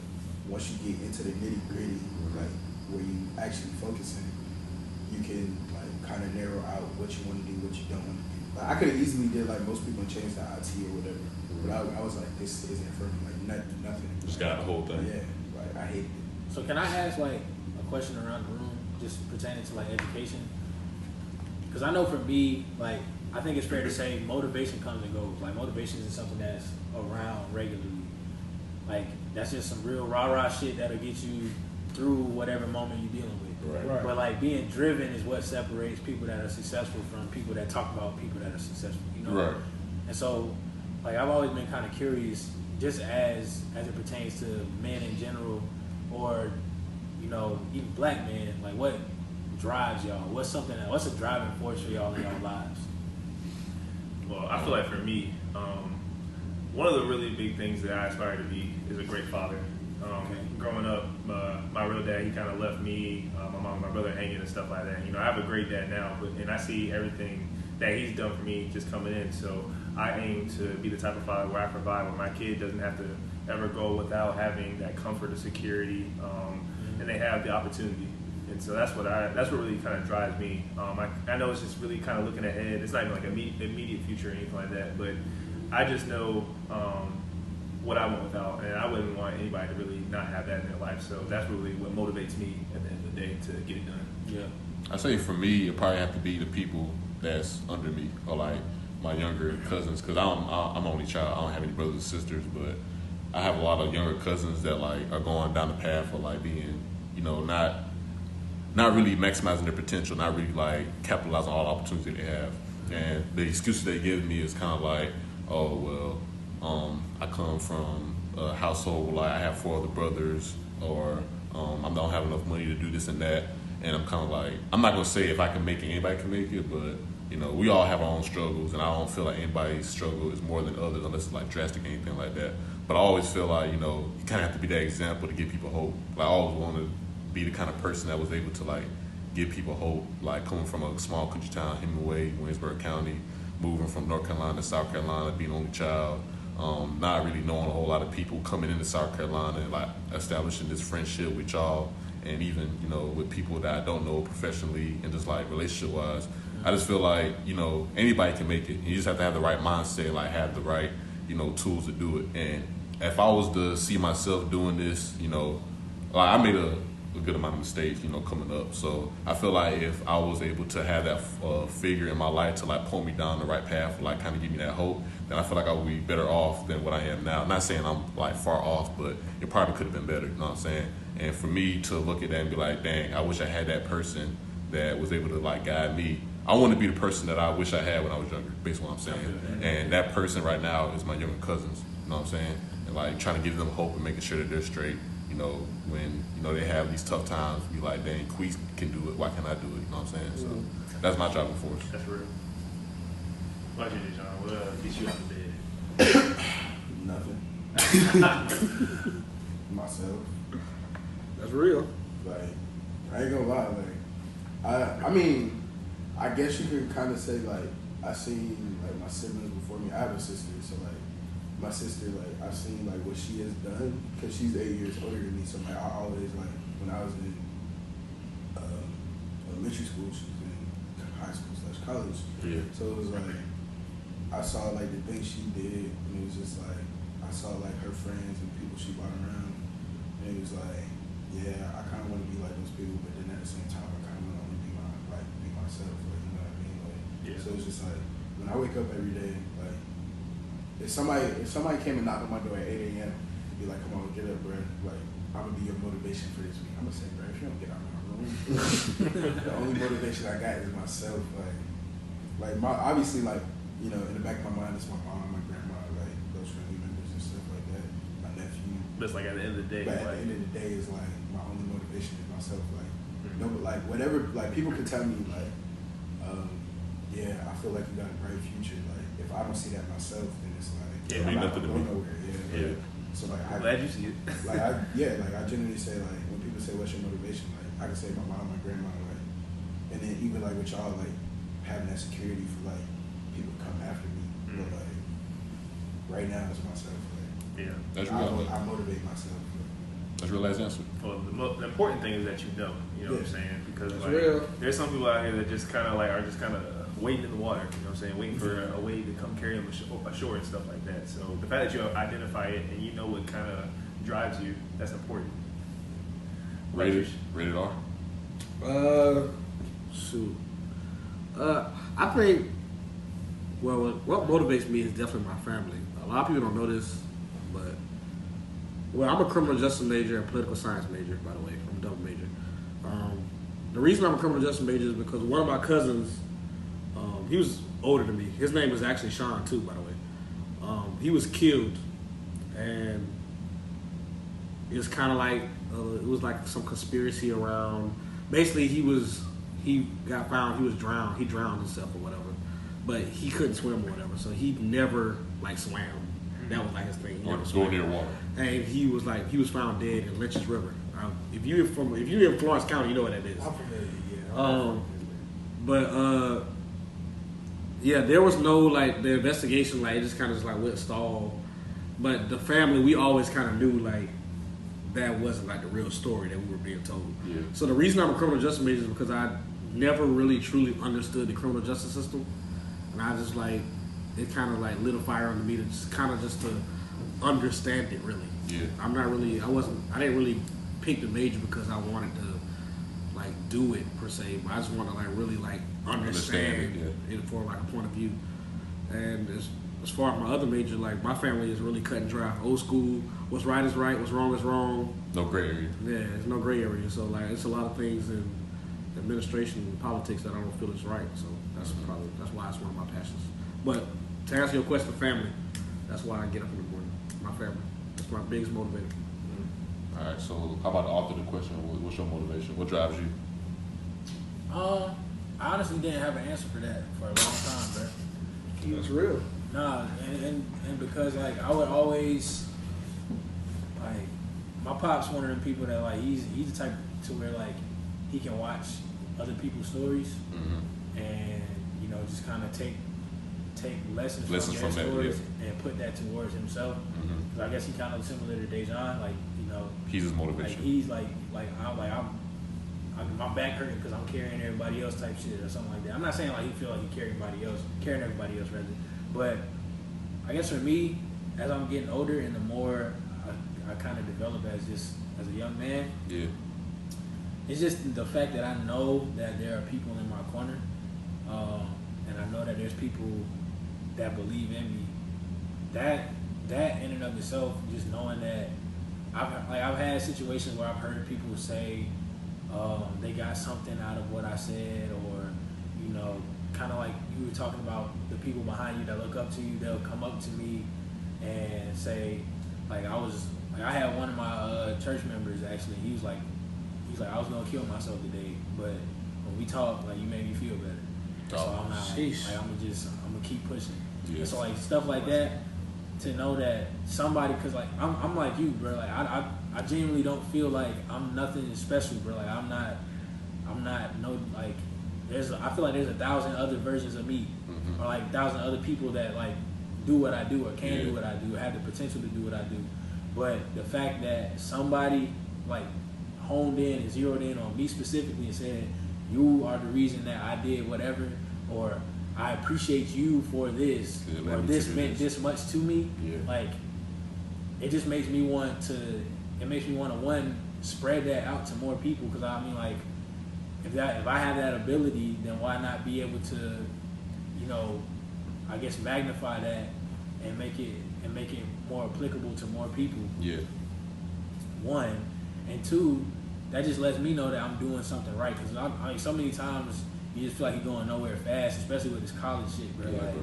S2: once you get into the nitty gritty, like where you actually focusing, you can like kind of narrow out what you want to do, what you don't want to do. Like I could have easily did like most people and changed to IT or whatever, but I was like, this isn't for me. Like nothing.
S1: Just got the whole thing.
S2: Yeah, like I hate it.
S4: So can I ask like a question around the room, just pertaining to like education? Because I know for me, like I think it's fair to say motivation comes and goes. Like motivation is something that's around regularly. Like that's just some real rah-rah shit that'll get you through whatever moment you're dealing with.
S6: Right.
S4: But like being driven is what separates people that are successful from people that talk about people that are successful. You know.
S1: Right.
S4: And so like I've always been kind of curious, just as it pertains to men in general, or even black men. Like, what drives y'all? What's a driving force for y'all in y'all lives?
S3: Well, I feel like for me, one of the really big things that I aspire to be is a great father. Growing up, my real dad, he kind of left me, my mom, and my brother hanging and stuff like that. I have a great dad now, and I see everything that he's done for me just coming in. So I aim to be the type of father where I provide, where my kid doesn't have to ever go without having that comfort of security, and they have the opportunity. And so that's what really kind of drives me. I know it's just really kind of looking ahead. It's not even like immediate future or anything like that, but I just know what I want without, and I wouldn't want anybody to really not have that in their life. So that's really what motivates me at the end of the day to get it done.
S4: Yeah.
S1: I say for me, it probably have to be the people that's under me, or like my younger cousins, because I'm an only child. I don't have any brothers and sisters, but I have a lot of younger cousins that like are going down the path of like being, not really maximizing their potential, not really like capitalizing on all the opportunities they have. And the excuses they give me is kind of like, oh well, I come from a household where like I have 4 other brothers, or I don't have enough money to do this and that. And I'm kind of like, I'm not gonna say if I can make it, anybody can make it, but we all have our own struggles, and I don't feel like anybody's struggle is more than others unless it's like drastic or anything like that. But I always feel like, you kind of have to be that example to give people hope. Like, I always want to be the kind of person that was able to like give people hope, like coming from a small country town, Hemingway, Winsburg County, moving from North Carolina to South Carolina, being only child, not really knowing a whole lot of people, coming into South Carolina and like establishing this friendship with y'all, and even with people that I don't know professionally and just like relationship wise. I just feel like anybody can make it. You just have to have the right mindset, like have the right tools to do it. And if I was to see myself doing this, like I made a good amount of mistakes, coming up. So I feel like if I was able to have that figure in my life to like point me down the right path, like kind of give me that hope, then I feel like I would be better off than what I am now. I'm not saying I'm like far off, but it probably could have been better. You know what I'm saying? And for me to look at that and be like, dang, I wish I had that person that was able to like guide me. I want to be the person that I wish I had when I was younger, based on what I'm saying. And that person right now is my younger cousins. You know what I'm saying? And like trying to give them hope and making sure that they're straight. When they have these tough times, be like, dang, Queese can do it. Why can't I do it? You know what I'm saying? So that's my driving force.
S3: That's real. What about you, Dejon? What gets you out of bed?
S2: Nothing. Myself.
S6: That's real.
S2: Like, I ain't gonna lie. Like, I mean, I guess you could kind of say like I seen like my siblings before me. I have a sister, so like my sister, like I've seen like what she has done because she's 8 years older than me. So like I always like when I was in elementary school, she was in high school / college.
S1: Yeah.
S2: So it was like I saw like the things she did, and it was just like I saw like her friends and people she brought around, and it was like, yeah, I kind of want to be like those people, but then at the same time, I kind of want to be myself. Like, you know what I mean? Like,
S3: yeah.
S2: So it's just like when I wake up every day, like. If somebody came and knocked on my door at 8 a.m., be like, come on, get up, bro. Like, I'm going to be your motivation for this week. I'm going to say, bro, if you don't get out of my room, the only motivation I got is myself. Like obviously, like, in the back of my mind, it's my mom, my grandma, like, those family members and stuff like that, my nephew.
S3: But it's like at the end of the day.
S2: But at the end of the day, it's like, my only motivation is myself. Like, no, but like, whatever, like, people can tell me, like, yeah, I feel like you got a bright future. Like, if I don't see that myself, then it's like,
S1: Yeah,
S2: I'm not
S1: nothing to
S2: going
S1: me.
S2: nowhere.
S1: Yeah.
S2: So like,
S3: I'm glad you see it.
S2: like I genuinely say, like, when people say what's your motivation, like I can say my mom, my grandma, like, and then even like with y'all, like having that security for like people to come after me. But like right now, it's myself. Like,
S3: Yeah.
S1: That's
S2: I
S1: real.
S2: motivate myself.
S1: That's real last answer.
S3: Well, the important thing is that you know what I'm saying? Because
S6: That's
S3: like,
S6: real.
S3: there's some people out here that just kind of like are just kind of waiting in the water, you know what I'm saying? Waiting for a wave to come carry them ashore and stuff like that. So the fact that you identify it and you know what kind of drives you, that's important.
S1: Rated R.
S6: Shoot. I think, well, what motivates me is definitely my family. A lot of people don't know this, but, well, I'm a criminal justice major and political science major, by the way. I'm a double major. The reason I'm a criminal justice major is because one of my cousins, he was older than me. His name was actually Sean, too, by the way. He was killed, and it was kind of like it was like some conspiracy around. Basically, he got found. He was drowned. He drowned himself or whatever, but he couldn't swim or whatever. So he never like swam. That was like his thing. He never
S1: Go
S6: swam.
S1: near water.
S6: And he was found dead in Lynch's River. If you're in Florence County, you know what that is.
S4: I'm familiar, yeah.
S6: But yeah, there was no like the investigation. Like it just kind of like went stalled. But the family, we always kind of knew like that wasn't like the real story that we were being told.
S1: Yeah.
S6: So the reason I'm a criminal justice major is because I never really truly understood the criminal justice system, and I just like it kind of like lit a fire under me to just to understand it really.
S1: Yeah.
S6: I didn't really pick the major because I wanted to like do it per se, but I just want to like really like understand it for like a point of view. And as far as my other major, like my family is really cut and dry, old school. What's right is right, what's wrong is wrong.
S1: No gray area.
S6: Yeah, there's no gray area. So like it's a lot of things in administration and politics that I don't feel is right. So that's why it's one of my passions. But to answer your question, family, that's why I get up in the morning. My family. That's my biggest motivator.
S1: All right, so how about the author of the question? What's your motivation? What drives you?
S4: I honestly didn't have an answer for that for a long time, bro.
S2: It's real.
S4: Nah, and because like I would always like my pop's one of them people that like he's the type to where like he can watch other people's stories and you know just kind of take lessons from their stories and put that towards himself. Cause I guess he kind of similar to Dejon, like you know
S1: he's his motivation.
S4: Like he's like my back hurting because I'm carrying everybody else type shit or something like that. I'm not saying like he feel like he carrying everybody else rather, but I guess for me, as I'm getting older and the more I kind of develop as a young man, it's just the fact that I know that there are people in my corner, and I know that there's people that believe in me. That in and of itself, just knowing that I've had situations where I've heard people say they got something out of what I said, or you know, kind of like you were talking about the people behind you that look up to you. They'll come up to me and say, like I had one of my church members actually. He's like I was gonna kill myself today, but when we talked, like you made me feel better. So I'm not like I'm gonna keep pushing.
S1: Yes.
S4: And so like stuff like that, to know that somebody, cause like I'm like you, bro. Like I genuinely don't feel like I'm nothing special, bro. Like I'm not no like. I feel like there's 1,000 other versions of me, or like 1,000 other people that like do what I do or can do what I do, have the potential to do what I do. But the fact that somebody like honed in and zeroed in on me specifically and said, "You are the reason that I did whatever," or "I appreciate you for this," or "This meant this much to me," like it just makes me want to. It makes me want to one spread that out to more people, because I mean like. If I have that ability, then why not be able to, you know, I guess magnify that and make it more applicable to more people. Yeah. One, and two, that just lets me know that I'm doing something right. Because I mean, so many times you just feel like you're going nowhere fast, especially with this college shit, bro. Like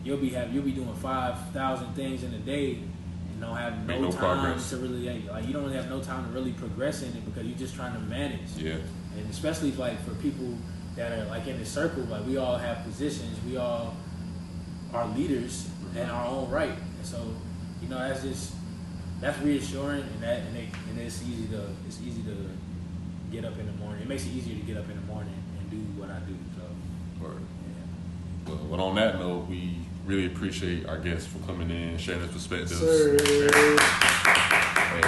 S4: you'll be doing 5,000 things in a day and don't have no time progress. To really like you don't really have no time to really progress in it because you're just trying to manage. Yeah. And especially like for people that are like in this circle, like we all have positions, we all are leaders in our own right, and so you know that's reassuring, and it's easy to get up in the morning. It makes it easier to get up in the morning and do what I do. So,
S1: yeah. Well, on that note, we really appreciate our guests for coming in, sharing their perspectives. Hey,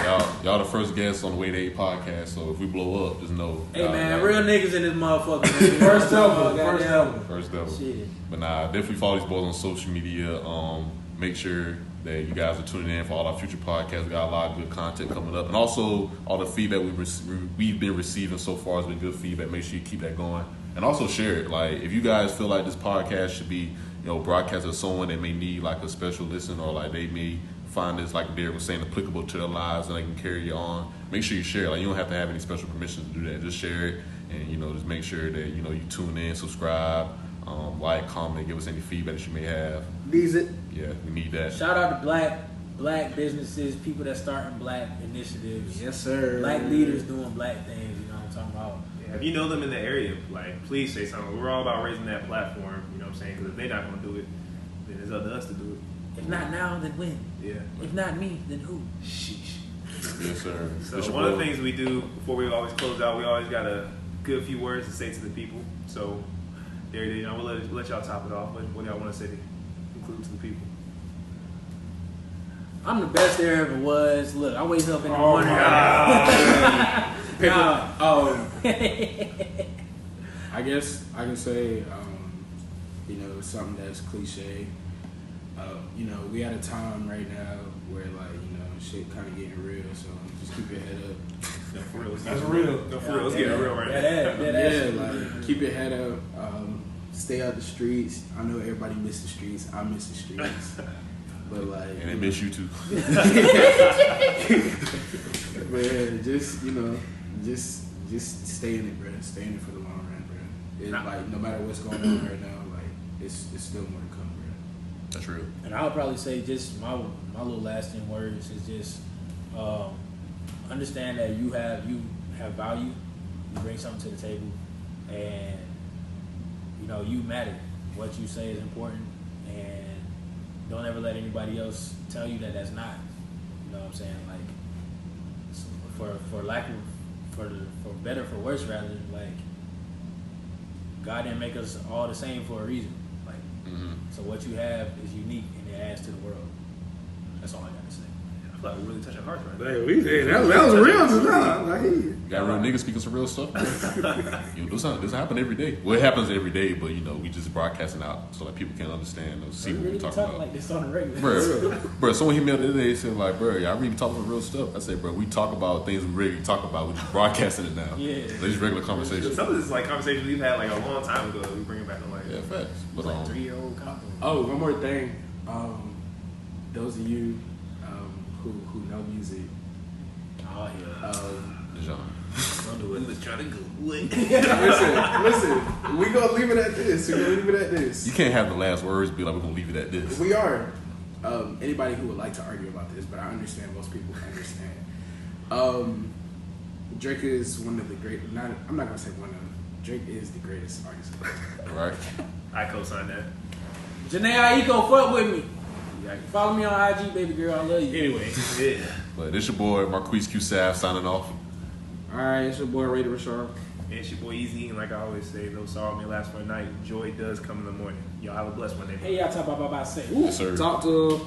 S1: y'all the first guests on the Way to 8 podcast, so if we blow up, just know.
S4: Hey man, real niggas in this motherfucker.
S1: First ever. Shit. But definitely follow these boys on social media. Make sure that you guys are tuning in for all our future podcasts. We got a lot of good content coming up, and also all the feedback we've been receiving so far has been good feedback. Make sure you keep that going, and also share it. Like if you guys feel like this podcast should be, broadcast to someone that may need like a special listen, or like they may find this, like Deric was saying, applicable to their lives and they can carry it on, make sure you share it. Like you don't have to have any special permission to do that. Just share it, and just make sure that you tune in, subscribe, Like, comment, give us any feedback that you may have.
S6: Needs it.
S1: Yeah, we need that.
S4: Shout out to black businesses, people that starting black initiatives.
S6: Yes, sir.
S4: Black leaders doing black things. You know what I'm talking about?
S3: Yeah, if you know them in the area, like, please say something. We're all about raising that platform. You know what I'm saying? Because if they're not going to do it, then it's up to us to do it.
S4: If not now, then when?
S3: Yeah.
S4: If not me, then who?
S3: Sheesh.
S1: Yes, sir.
S3: So one of the things we do before we always close out, we always got a good few words to say to the people. So, Deric, we'll let y'all top it off. What do y'all want to say to conclude to the people?
S4: I'm the best there ever was. Look, I wake up in the
S6: Oh,
S4: morning.
S5: I guess I can say, you know, something that's cliche. You know, we at a time right now where, like, you know, shit kind of getting real. So just keep your head up.
S3: No, for real.
S6: That's real.
S3: No, for real. It's getting real right now.
S4: That
S5: Like, keep your head up. Stay out the streets. I know everybody miss the streets. I miss the streets. But, like,
S1: And they miss you too.
S5: man, just, you know, just stay in it, bro. Stay in it for the long run, bro. It's like, no matter what's going on right now, like, it's still more to come, bro.
S1: That's real.
S4: And I would probably say just my little lasting words is just understand that you have value, you bring something to the table, and you know you matter. What you say is important, and don't ever let anybody else tell you that that's not. You know what I'm saying? Like for lack of for better for worse rather, like God didn't make us all the same for a reason. Like so what you have is unique and it adds to the world. That's all I got to say.
S3: I feel like we're really touching hearts right now.
S6: Hey, that was real tonight. Like,
S1: Got real niggas speaking some real stuff. You know, this happen every day. Well, it happens every day, but you know, we just broadcasting out so that people can understand and see
S4: We
S1: what
S4: really
S1: we're talking
S4: talk
S1: about.
S4: like this on the regular.
S1: Bro, someone hit me up the other day and said, like, bro, y'all really talking about real stuff. I said, bro, we talk about things we really talk about. We're just broadcasting it now.
S4: Yeah.
S1: So it's regular conversation.
S3: Some of this is like conversations we've had like a long time ago. We bring it back to life.
S1: Yeah, facts. But
S4: Like 3-year-old couple.
S5: Oh, one more thing. Those of you who know music,
S4: Oh yeah.
S1: Dejon.
S3: Don't do it. We was trying to Google it.
S2: listen, we gonna leave it at this.
S1: You can't have the last words be like, we're going to leave it at this.
S2: We are.
S5: anybody who would like to argue about this, but I understand most people understand. Drake is one of the great. I'm not gonna say one of. Drake is the greatest artist.
S1: Right?
S3: I co-sign that.
S4: Janae Aiko, fuck with me. Follow me on IG, baby girl. I love you.
S6: anyway.
S3: Yeah.
S1: But it's your boy, Marquise Q Sav, signing off.
S6: All right, it's your boy, Ray Rashard.
S3: And it's your boy Easy, and like I always say, no sorrow may last for a night. Joy does come in the morning. Y'all have a blessed one, neighbor.
S4: Hey, y'all talk about say.
S1: Yes, sir.
S6: Talk to